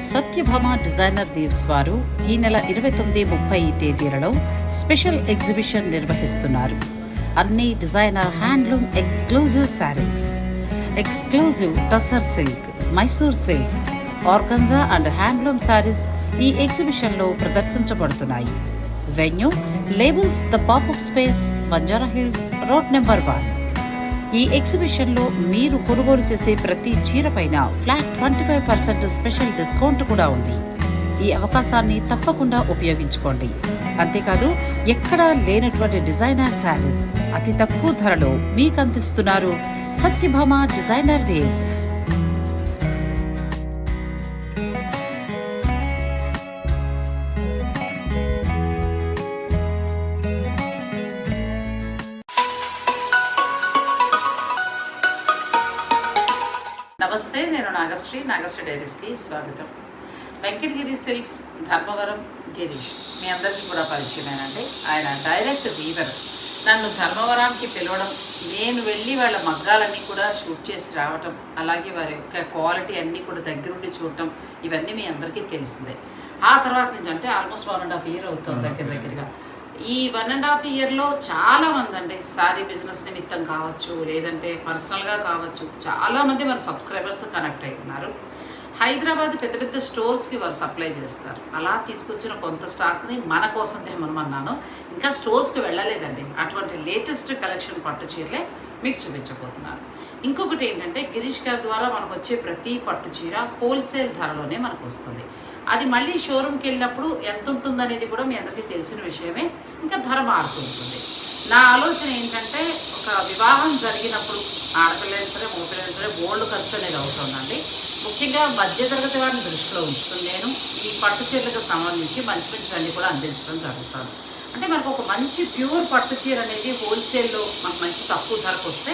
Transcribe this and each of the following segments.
Satyabhama designer weaves వారు ఈ నెల 29-30 తేదీలలో స్పెషల్ ఎగ్జిబిషన్ నిర్వహిస్తున్నారు. అన్ని designer handloom exclusive saris, exclusive tussar silk, Mysore silks, organza and handloom saris ఈ ఎగ్జిబిషన్లో ప్రదర్శించబడుతున్నాయి. Venue labels the popup space, Banjara Hills, road number 1. ఈ ఎగ్జిబిషన్లో మీరు కొనుగోలు చేసే ప్రతి చీర పైన ఫ్లాట్ 25% స్పెషల్ డిస్కౌంట్ కూడా ఉంది. ఈ అవకాశాన్ని తప్పకుండా ఉపయోగించుకోండి. అంతేకాదు, ఎక్కడా లేనటువంటి డిజైనర్ శారీస్ అతి తక్కువ ధరలో మీకు అందిస్తున్నారు సత్యభామ డిజైనర్ వేవ్స్. నమస్తే, నేను నాగశ్రీ డైరీస్కి స్వాగతం. వెంకటగిరి సిల్క్స్ ధర్మవరం గిరీష్ మీ అందరికీ కూడా పరిచయమేనండి. ఆయన డైరెక్ట్ వీవర్. నన్ను ధర్మవరానికి పిలవడం, నేను వెళ్ళి వాళ్ళ మగ్గాలన్నీ కూడా షూట్ చేసి రావటం, అలాగే వారి యొక్క క్వాలిటీ అన్నీ కూడా దగ్గరుండి చూడటం, ఇవన్నీ మీ అందరికీ తెలిసిందే. ఆ తర్వాత నుంచి అంటే ఆల్మోస్ట్ 1.5 year అవుతుంది దగ్గరగా. ఈ 1.5 yearలో చాలామంది అండి శారీ బిజినెస్ నిమిత్తం కావచ్చు, లేదంటే పర్సనల్గా కావచ్చు, చాలామంది మన సబ్స్క్రైబర్స్ కనెక్ట్ అయి ఉన్నారు. హైదరాబాద్ పెద్ద పెద్ద స్టోర్స్కి వారు సప్లై చేస్తారు. అలా తీసుకొచ్చిన కొంత స్టాక్ని మన కోసం తెమ్మన్నాను. ఇంకా స్టోర్స్కి వెళ్ళలేదండి. అటువంటి లేటెస్ట్ కలెక్షన్ పట్టు చీరలే మీకు చూపించబోతున్నాను. ఇంకొకటి ఏంటంటే, గిరీష్ గారి ద్వారా మనకు వచ్చే ప్రతి పట్టు చీర హోల్సేల్ ధరలోనే మనకు వస్తుంది. అది మళ్ళీ షోరూమ్కి వెళ్ళినప్పుడు ఎంత ఉంటుందనేది కూడా మీ అందరికీ తెలిసిన విషయమే. ఇంకా ధర మారుతూ ఉంటుంది. నా ఆలోచన ఏంటంటే, ఒక వివాహం జరిగినప్పుడు ఆడపిల్లైనా సరే మగపిల్లైనా సరే బోల్డ్ ఖర్చు అనేది అవుతుందండి. ముఖ్యంగా మధ్యతరగతి వారిని దృష్టిలో ఉంచుకుని నేను ఈ పట్టు చీరలకు సంబంధించి మంచి మంచివన్నీ కూడా అందించడం జరుగుతుంది. అంటే మనకు ఒక మంచి ప్యూర్ పట్టు చీర అనేది హోల్సేల్లో మనకు మంచి తక్కువ ధరకు వస్తే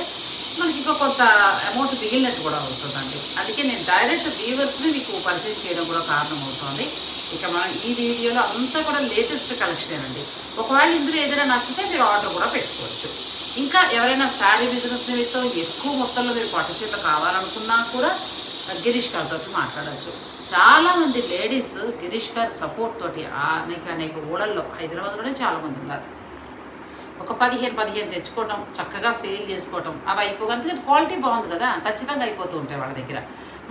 మనకి ఇంకా కొంత అమౌంట్ మిగిలినట్టు కూడా అవుతుందండి. అందుకే నేను డైరెక్ట్ వీవర్స్ని మీకు పరిచయం చేయడం కూడా కారణం అవుతుంది. ఇక మనం ఈ వీడియోలో అంతా కూడా లేటెస్ట్ కలెక్షన్ అండి. ఒకవేళ ఇందులో ఏదైనా నచ్చితే మీరు ఆర్డర్ కూడా పెట్టుకోవచ్చు. ఇంకా ఎవరైనా శారీ బిజినెస్ నిమిత్తం ఎక్కువ మొత్తంలో మీరు పట్టు చీరలు కావాలనుకున్నా కూడా గిరీష్ గారితో మాట్లాడవచ్చు. చాలామంది లేడీస్ గిరీష్ గారి సపోర్ట్ తోటి అనేక ఊళ్ళల్లో హైదరాబాద్లోనే చాలామంది ఉన్నారు. ఒక 15 తెచ్చుకోవటం, చక్కగా సేల్ చేసుకోవటం, అవి అయిపోగా క్వాలిటీ బాగుంది కదా, ఖచ్చితంగా అయిపోతూ ఉంటాయి వాళ్ళ దగ్గర.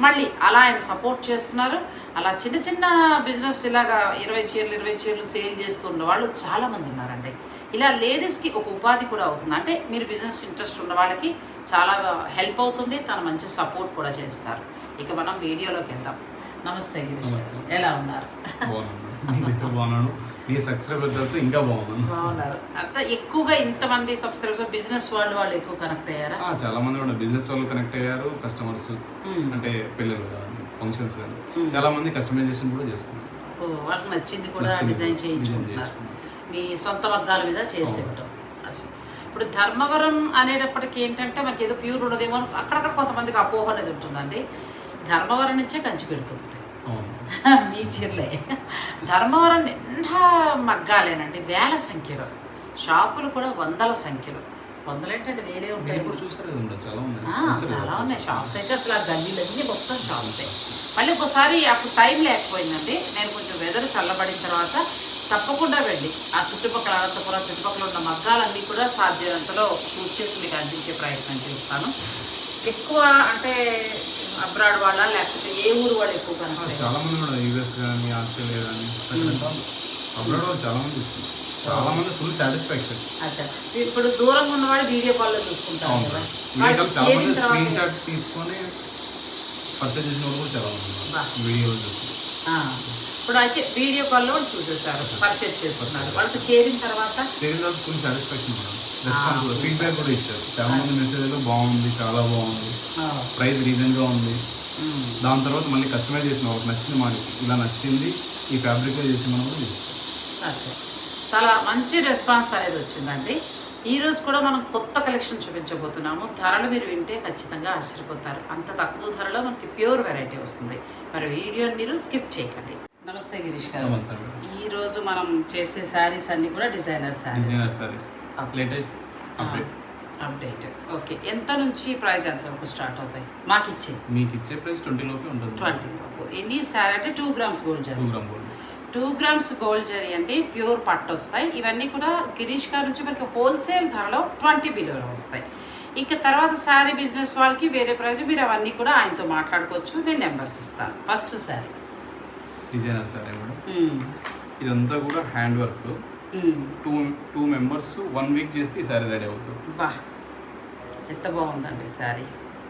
మళ్ళీ అలా ఆయన సపోర్ట్ చేస్తున్నారు. అలా చిన్న చిన్న బిజినెస్ ఇలాగా 20 చీరలు సేల్ చేస్తున్న వాళ్ళు చాలామంది ఉన్నారండి. ఇలా లేడీస్కి ఒక ఉపాధి కూడా అవుతుంది. అంటే మీరు బిజినెస్ ఇంట్రెస్ట్ ఉన్న వాళ్ళకి చాలా హెల్ప్ అవుతుంది. తను మంచి సపోర్ట్ కూడా చేస్తారు. ఇక మనం వీడియోలోకి వెళ్దాం. నమస్తే గిరీష్, ఎలా ఉన్నారు? బాగున్నాను. మీ సబ్స్క్రైబర్స్ ఇంకా బాగున్నారు. అంతా ఎక్కువగా ఇంతమంది సబ్స్క్రైబర్స్ బిజినెస్ వాళ్ళు ఎక్కువ కనెక్ట్ అయ్యారా? చాలా మంది కూడా బిజినెస్ వాళ్ళు కనెక్ట్ అయ్యారు. కస్టమర్స్ అంటే పిల్లలు కానీ ఫంక్షన్స్ కానీ చాలా మంది కస్టమైజేషన్ కూడా చేసుకున్నారు. వాళ్ళకి నచ్చింది కూడా డిజైన్ చేయించుకుంటున్నారు. మీ సొంత వర్గాల మీద చేసేయటం. ఇప్పుడు ధర్మవరం అనేటప్పటికి ఏంటంటే మనకి ఏదో ప్యూర్ ఉండదేమో, అక్కడక్కడ కొంతమందికి అపోహ అనేది ఉంటుందండి. ధర్మవరం నుంచే కంచి పెడుతుంటాయి మీ చీరలే. ధర్మవరం నిండా మగ్గాలేనండి, వేల సంఖ్యలో. షాపులు కూడా వందల సంఖ్యలో. వందలేంటంటే వేరే ఉంటాయి. చాలా ఉన్నాయి షాప్స్ అయితే. అసలు ఆ గల్లీలన్నీ మొత్తం షాప్సే. మళ్ళీ ఒకసారి అప్పుడు టైం లేకపోయిందండి. నేను కొంచెం వెదర్ చల్లబడిన తర్వాత తప్పకుండా వెళ్ళి ఆ చుట్టుపక్కల అనంతపురం చుట్టుపక్కల ఉన్న మగ్గాలన్నీ కూడా సాధ్యమైనంతలో షూట్ చేసి మీకు అందించే ప్రయత్నం చేస్తాను. ఎక్కువ అంటే అబ్రాడ్ వాళ్ళ లేకపోతే ఏ ఊరు వాళ్ళు ఎక్కువ కనపడలేదు? చాలా మంది కూడా యూఎస్ కానీ ఆస్ట్రేలియా కానీ అబ్రాడ్ వాళ్ళు చాలా మంది తీసుకున్నారు. చాలా మంది ఫుల్ సాటిస్ఫాక్షన్. అచ్చా, ఇప్పుడు దూరంగా ఉన్నవాడు వీడియో కాల్లో చూసుకుంటారు కదా, స్క్రీన్ షాట్ తీసుకొని పర్చేజ్ చేసిన వాళ్ళు కూడా చాలా మంది వీడియోలు చూసి ఇప్పుడు అయితే వీడియో కాల్లో చూసేసారు, పర్చేజ్ చేసుకున్నారు. వాళ్ళకి చేరిన తర్వాత ఫుల్ సాటిస్ఫాక్షన్, రెస్పాన్స్ ఫీడ్బ్యాక్ కూడా ఇచ్చారు. చాలా మంది మెసేజ్లో బాగుంది, చాలా బాగుంది, ప్రైస్ రీజన్గా ఉంది. దాని తర్వాత మళ్ళీ కస్టమైజ్ చేసిన వాళ్ళకి నచ్చింది, మాకు ఇలా నచ్చింది, ఈ ఫ్యాబ్రిక్ చేసి మనం కూడా చాలా మంచి రెస్పాన్స్ అనేది వచ్చిందండి. ఈరోజు కూడా మనం కొత్త కలెక్షన్ చూపించబోతున్నాము. ధరలు మీరు వింటే ఖచ్చితంగా ఆశ్చర్యపోతారు. అంత తక్కువ ధరలో మనకి ప్యూర్ వెరైటీ వస్తుంది. మరి వీడియోని మీరు స్కిప్ చేయకండి. నమస్తే గిరీష్ గారు. ఈరోజు మనం చేసే శారీస్ అన్నీ కూడా డిజైనర్ శారీస్. అప్డేట్. ఓకే, ఎంత నుంచి ప్రైస్ ఎంత వరకు స్టార్ట్ అవుతాయి మాకు ఇచ్చే? మీకు ఇచ్చే ప్రైస్ 20 లోపే ఉంటుంది. 20 లోపు. ఎన్ని సారీ అంటే 2 grams gold zari. 2 gram gold. 2 grams gold zari అండి, ప్యూర్ పట్టు వస్తాయి. ఇవన్నీ కూడా గిరీష్ గారి నుంచి మనకి హోల్సేల్ ధరలో 20 బిలోలో వస్తాయి. ఇంకా తర్వాత శారీ బిజినెస్ వాళ్ళకి వేరే ప్రైస్, మీరు అవన్నీ కూడా ఆయనతో మాట్లాడుకోవచ్చు. నేను నెంబర్స్ ఇస్తాను. First sari designer sorry madam. ఇదంతా కూడా hand work. Two members 1 week చేస్తే ఈ శారీ రెడీ అవుతుంది. బా, ఎంత బాగుందండి శారీ,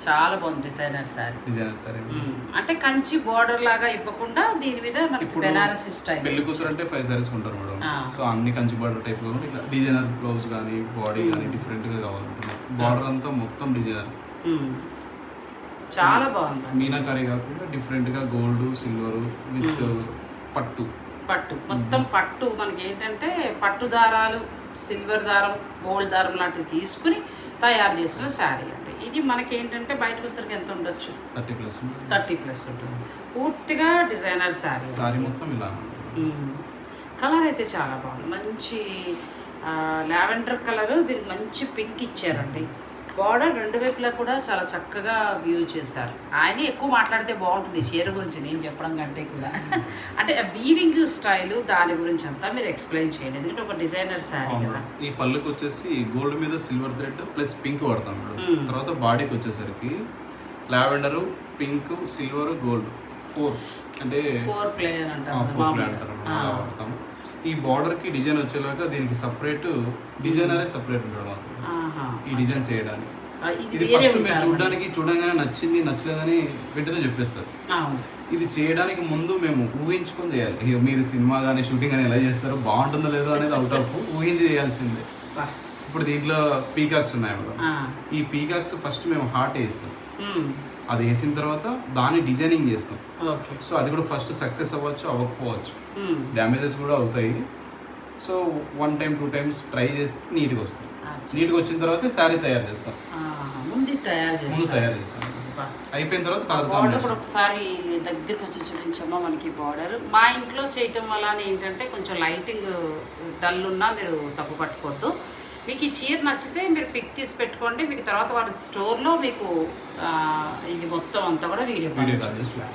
చాలా బాగుంది. డిజైనర్ శారీ అంటే కంచి బోర్డర్ లాగా ఇవ్వకుండా దీని మీద మనకి బెనారసి స్టైల్. పెళ్లి కూతురు అంటే 5 సారీస్ కొంటారు మేడం. సో అన్ని కంచి బోర్డర్ టైప్ లో ఇట్లా డిజైనర్ బ్లౌజ్ కానీ బాడీ కానీ డిఫరెంట్ గా కావాలంటున్నారు. బార్డర్ అంతా మొత్తం డిజైనర్, చాలా బాగుంది. మీనాకారి కాకుండా డిఫరెంట్ గా గోల్డ్ సిల్వర్ విత్ పట్టు మొత్తం పట్టు. మనకి ఏంటంటే పట్టు దారాలు, సిల్వర్ దారం, గోల్డ్ దారం లాంటివి తీసుకుని తయారు చేసిన శారీ అండి. ఇది మనకి ఏంటంటే బయటకు వచ్చరికి ఎంత ఉండొచ్చు? 30+ ఉంటుంది. పూర్తిగా డిజైనర్ శారీ మొత్తం ఇలా. కలర్ అయితే చాలా బాగుంది, మంచి లావెండర్ కలర్, దీనికి మంచి పింక్ ఇచ్చారండి. బార్డర్ 2 వైపులా కూడా చాలా చక్కగా వ్యూ చేశారు. ఆయన ఎక్కువ మాట్లాడితే బాగుంటుంది చీర గురించి, నేను చెప్పడం కంటే కూడా. అంటే వీవింగ్ స్టైల్ దాని గురించి అంతా మీరు ఎక్స్ప్లెయిన్ చేయండి, ఎందుకంటే ఒక డిజైనర్ శారీ కదా. ఈ పళ్ళుకి వచ్చేసి గోల్డ్ మీద సిల్వర్ థ్రెడ్ ప్లస్ పింక్ వాడతాం మేడం. తర్వాత బాడీకి వచ్చేసరికి లావెండర్, పింక్, సిల్వర్, గోల్డ్ 4 అంటే 4 ప్లే అంటారు వాడతాం. ఈ బార్డర్ కి డిజైన్ వచ్చేలాగా దీనికి సపరేట్ డిజైనరే సపరేట్ ఉంటాడు మాకు ఈ డిజైన్ చేయడానికి. ఇది ఫస్ట్ మీరు చూడగానే నచ్చింది నచ్చలేదని వెంటనే చెప్పేస్తారు. ఇది చేయడానికి ముందు మేము ఊహించుకొని చేయాలి. మీరు సినిమా కానీ షూటింగ్ కానీ ఎలా చేస్తారో, బాగుంటుందో లేదో అనేది అవుట్ ఆఫ్ ఊహించి చేయాల్సిందే. ఇప్పుడు దీంట్లో పీకాక్స్ ఉన్నాయి మేడం. ఈ పీకాక్స్ ఫస్ట్ మేము హార్ట్ వేస్తాం, అది వేసిన తర్వాత దాన్ని డిజైనింగ్ చేస్తాం. సో అది కూడా ఫస్ట్ సక్సెస్ అవ్వచ్చు, అవ్వకపోవచ్చు, డ్యామేజెస్ కూడా అవుతాయి. సో 1 time 2 times ట్రై చేస్తే నీట్గా వస్తుంది. నీట్గా వచ్చిన తర్వాత శారీ తయారు చేస్తాం. ముందు తయారు చేస్తాం. అయిపోయిన తర్వాత కలర్ బార్డర్ కూడా ఒకసారి దగ్గరికి వచ్చి చూపించమ్మా. మనకి బార్డర్ మా ఇంట్లో చేయటం వల్ల ఏంటంటే కొంచెం లైటింగ్ డల్ ఉన్నా మీరు తప్పు పట్టుకోవద్దు. మీకు ఈ చీర నచ్చితే మీరు పిక్ తీసి పెట్టుకోండి, మీకు తర్వాత వాళ్ళ స్టోర్లో మీకు ఇది మొత్తం అంతా కూడా వీడియో కాల్ చేస్తారు.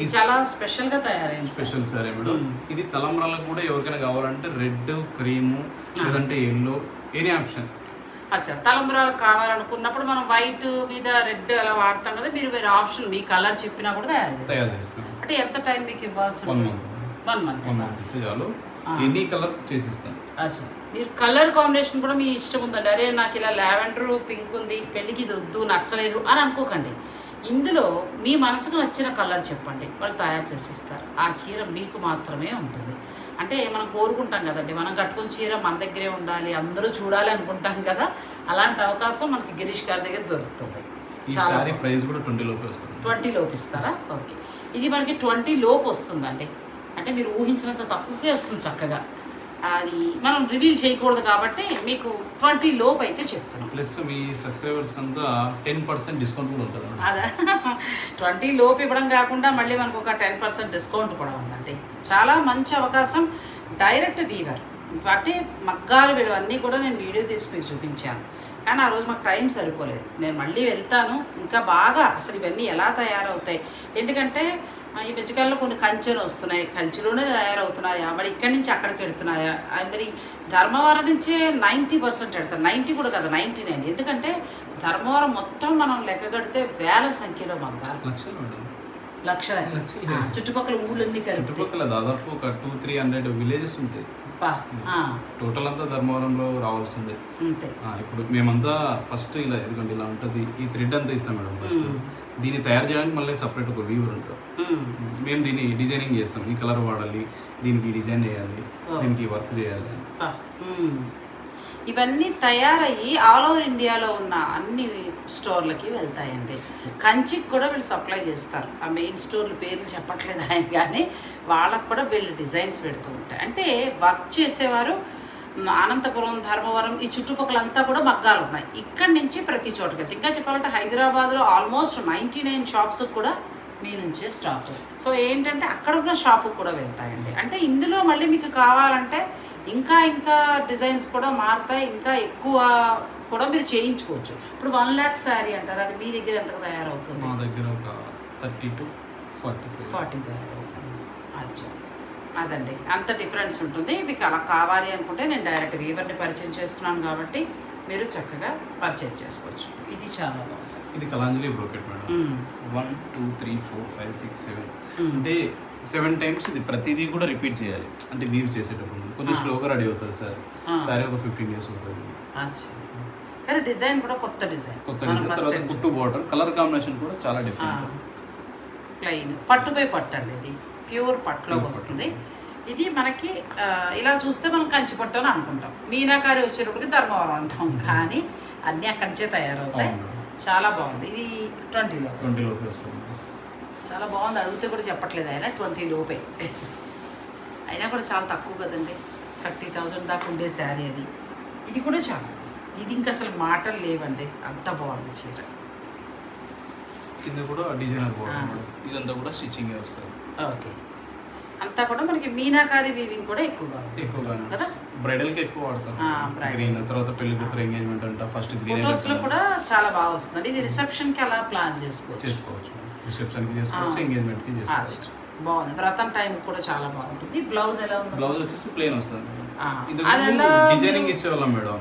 ఇది చాలా స్పెషల్గా తయారైంది. Special sorry madam. ఇది తలంబ్రాలకు కూడా ఎవరికైనా కావాలంటే రెడ్, క్రీము, లేదంటే ఎల్లో, ఎనీ ఆప్షన్. అచ్చా, తలంబ్రాలు కావాలనుకున్నప్పుడు మనం వైట్ మీద రెడ్ అలా వాడతాం కదా, మీరు వేరే ఆప్షన్ మీ కలర్ చెప్పినా కూడా తయారు చేస్తాం. అంటే ఎంత టైం మీకు ఇవ్వాల్సి? 1 month ఇస్తే చాలు, ఎనీ కలర్ చేసిస్తాం. అచ్చా, మీరు కలర్ కాంబినేషన్ కూడా మీ ఇష్టం ఉందండి. అరే నాకు ఇలా లావెండర్ పింక్ ఉంది, పెళ్ళికి ఇది వద్దు, నచ్చలేదు అని అనుకోకండి. ఇందులో మీ మనసుకు నచ్చిన కలర్ చెప్పండి, వాళ్ళు తయారు చేసిస్తారు. ఆ చీర మీకు మాత్రమే ఉంటుంది. అంటే మనం కోరుకుంటాం కదండి, మనం కట్టుకున్న చీర మన దగ్గరే ఉండాలి, అందరూ చూడాలి అనుకుంటాం కదా, అలాంటి అవకాశం మనకి గిరీష్ గారి దగ్గర దొరుకుతుంది. చాలా ప్రైస్ కూడా 20 లోపు వస్తుంది. 20 లోపు ఇస్తారా? ఓకే, ఇది మనకి 20 లోపు వస్తుందండి. అంటే మీరు ఊహించినంత తక్కువకే వస్తుంది చక్కగా. అది మనం రివీల్ చేయకూడదు కాబట్టి మీకు 20 లోపు అయితే చెప్తున్నాం. ప్లస్ మీ సబ్స్క్రైబర్స్ అంతా 10% డిస్కౌంట్ కూడా ఉంటుంది. అదే 20 లోపు ఇవ్వడం కాకుండా మళ్ళీ మనకు ఒక 10% డిస్కౌంట్ కూడా ఉందండి. చాలా మంచి అవకాశం. డైరెక్ట్ వీవర్ అంటే మగ్గాలు వీడవన్నీ కూడా నేను వీడియో తీసి మీకు చూపించాను, కానీ ఆ రోజు మాకు టైం సరిపోలేదు. నేను మళ్ళీ వెళ్తాను, ఇంకా బాగా అసలు ఇవన్నీ ఎలా తయారవుతాయి, ఎందుకంటే ఈ మధ్యకాలంలో కొన్ని కంచెలు వస్తున్నాయి, కంచెలోనే తయారవుతున్నాయా, మరి ఇక్కడి నుంచి అక్కడికి వెళ్తున్నాయా, మరి ధర్మవరం నుంచే 90% వెళ్తారు, 90 కూడా కదా 99. ఎందుకంటే ధర్మవరం మొత్తం మనం లెక్క కడితే వేల సంఖ్యలో మగ్గాలు, లక్షల చుట్టుపక్కల ఊళ్ళన్నీ చుట్టుపక్కల దాదాపు ఒక 200-300 విలేజెస్ ఉంటాయి. టోటల్ అంతా ధర్మవరంలో రావాల్సిందే. ఇప్పుడు మేమంతా ఫస్ట్ ఇలా ఎందుకంటే ఇలా ఉంటుంది, ఈ థ్రెడ్ అంతా ఇస్తాం మేడం. ఫస్ట్ దీన్ని తయారు చేయడానికి మళ్ళీ సపరేట్ ఒక వీవర్ ఉంటారు. మేము దీన్ని డిజైనింగ్ చేస్తాం, ఈ కలర్ వాడాలి, దీనికి డిజైన్ చేయాలి, దీనికి వర్క్ చేయాలి. ఇవన్నీ తయారయ్యి ఆల్ ఓవర్ ఇండియాలో ఉన్న అన్ని స్టోర్లకి వెళ్తాయండి. కంచికి కూడా వీళ్ళు సప్లై చేస్తారు. ఆ మెయిన్ స్టోర్ల పేర్లు చెప్పట్లేదు ఆయన, కానీ వాళ్ళకు కూడా వీళ్ళు డిజైన్స్ పెడుతూ ఉంటాయి. అంటే వర్క్ చేసేవారు అనంతపురం, ధర్మవరం ఈ చుట్టుపక్కలంతా కూడా మగ్గాలు ఉన్నాయి. ఇక్కడి నుంచి ప్రతి చోటకి వెళ్తాయి. ఇంకా చెప్పాలంటే హైదరాబాద్లో ఆల్మోస్ట్ 99 షాప్స్ కూడా మీ నుంచే స్టాక్ వస్తాయి. సో ఏంటంటే అక్కడ ఉన్న షాపుకి కూడా వెళ్తాయండి. అంటే ఇందులో మళ్ళీ మీకు కావాలంటే ఇంకా ఇంకా డిజైన్స్ కూడా మారుతాయి, ఇంకా ఎక్కువ కూడా మీరు చేయించుకోవచ్చు. ఇప్పుడు 1 lakh శారీ అంటారు, అది మీ దగ్గర ఎంతకు తయారవుతుంది? మా దగ్గర ఒక 30 to 40 తయారవుతుంది. అచ్చా, అదండి, అంత డిఫరెన్స్ ఉంటుంది. మీకు అలా కావాలి అనుకుంటే నేను డైరెక్ట్ వీవర్ని పరిచయం చేస్తున్నాను కాబట్టి మీరు చక్కగా పర్చేజ్ చేసుకోవచ్చు. ఇది చాలా బాగుంది. ఇది కలాంజలి బ్రోకెట్ మేడం. 1 2 3 4 5 6 7 అంటే 7 times ఇది ప్రతిదీ కూడా రిపీట్ చేయాలి. అంటే వీవ్ చేసేటప్పుడు కొంచెం స్లోగా రెడీ అవుతుంది సార్. సారీ ఒక 15 days అవుతుంది. అచ్చా, కానీ డిజైన్ కూడా కొత్త డిజైన్. తర్వాత కుట్టు బార్డర్ కలర్ కాంబినేషన్ కూడా చాలా డిఫరెంట్. ప్లెయిన్ పట్టుపై పట్టు అండి, ఇది ప్యూర్ పట్టులోకి వస్తుంది. ఇది మనకి ఇలా చూస్తే మనం కంచి పట్టు అని అనుకుంటాం, మీనాకారి వచ్చేటప్పటికి ధర్మవరం అంటాం, కానీ అన్నీ అక్కడి నుంచే తయారవుతాయి. చాలా బాగుంది. ఇది 20 లోపే వస్తుంది. చాలా బాగుంది. అడిగితే కూడా చెప్పట్లేదు ఆయన 20 లోపే, అయినా కూడా చాలా తక్కువ కదండి. 30,000 దాకా ఉండే శారీ అది. ఇది కూడా చాలా, ఇది ఇంకా అసలు మాటలు లేవండి, అంత బాగుంది చీర. కింద కూడా డిజైనర్ బార్డర్, ఇదంతా కూడా స్టిచ్చింగ్ వస్తుంది. ఓకే, అంతా కూడా మనకి మీనాకారి వీవింగ్ కూడా ఎక్కువగా కదా. బ్రైడల్ కి ఎక్కువ వాడతారు. గ్రీన్, తర్వాత పెళ్లి కూతురు ఎంగేజ్మెంట్ అంట ఫస్ట్ గ్రీన్. ఫోటోస్ లో కూడా చాలా బాగా వస్తుంది. ఇది రిసెప్షన్ కి అలా ప్లాన్ చేసుకోవచ్చు. రిసెప్షన్ కి చేసుకోవచ్చు, ఎంగేజ్మెంట్ కి చేసుకోవచ్చు. బాగుంది. వ్రతం టైం కూడా చాలా బాగుంటుంది. బ్లౌజ్ ఎలా ఉంది? బ్లౌజ్ వచ్చేసి ప్లెయిన్ వస్తుంది. డిజైనింగ్ ఇచ్చేవాళ్ళం మేడం.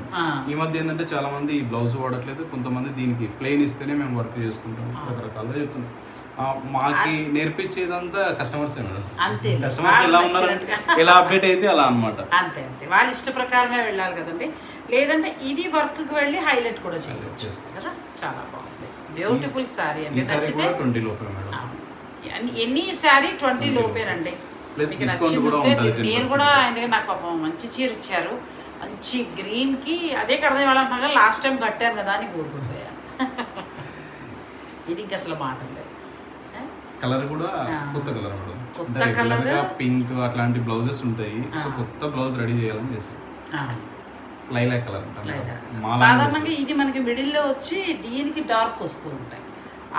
ఈ మధ్య ఏంటంటే చాలా మంది ఈ బ్లౌజ్ వాడట్లేదు, కొంతమంది దీనికి ప్లెయిన్ ఇస్తేనే మేము వర్క్ చేసుకుంటాం. రకరకాలుగా చెప్తున్నాం. మాకి నేర్పించేదంతా కస్టమర్స్ మేడం. అంతే, కస్టమర్స్ ఎలా ఉన్నారు, ఎలా అప్డేట్ అయితే అలా అనమాట. అంతే అంతే, వాళ్ళ ఇష్ట ప్రకారమే వెళ్ళాలి కదండి. లేదంటే ఇది వర్క్ కి వెళ్ళి హైలైట్ కూడా చేయవచ్చు కదా. చాలా బాగుంది, బ్యూటిఫుల్ శారీ అండి. నచ్చితే 20 లోపే మేడం. ఎన్ని శారీ 20 లోపేనండి. నేను కూడా ఆయన దగ్గర నాకు పాపం మంచి చీర ఇచ్చారు, మంచి గ్రీన్ కి. అదే కడదాం వాళ్ళంటున్నా, లాస్ట్ టైం కట్టాను కదా అని కోరుకుంటున్నాను. ఇది ఇంకా అసలు మాట లేదు. కలర్ కూడా కొత్త కలర్ మేడం. కొత్త కలర్, పింక్ అట్లాంటి బ్లౌజెస్ ఉంటాయి. సో కొత్త బ్లౌజ్ రెడీ చేయాలని చేసాం. లైలాక్ కలర్ సాధారణంగా ఇది మనకి మిడిల్లో వచ్చి దీనికి డార్క్ వస్తూ ఉంటాయి.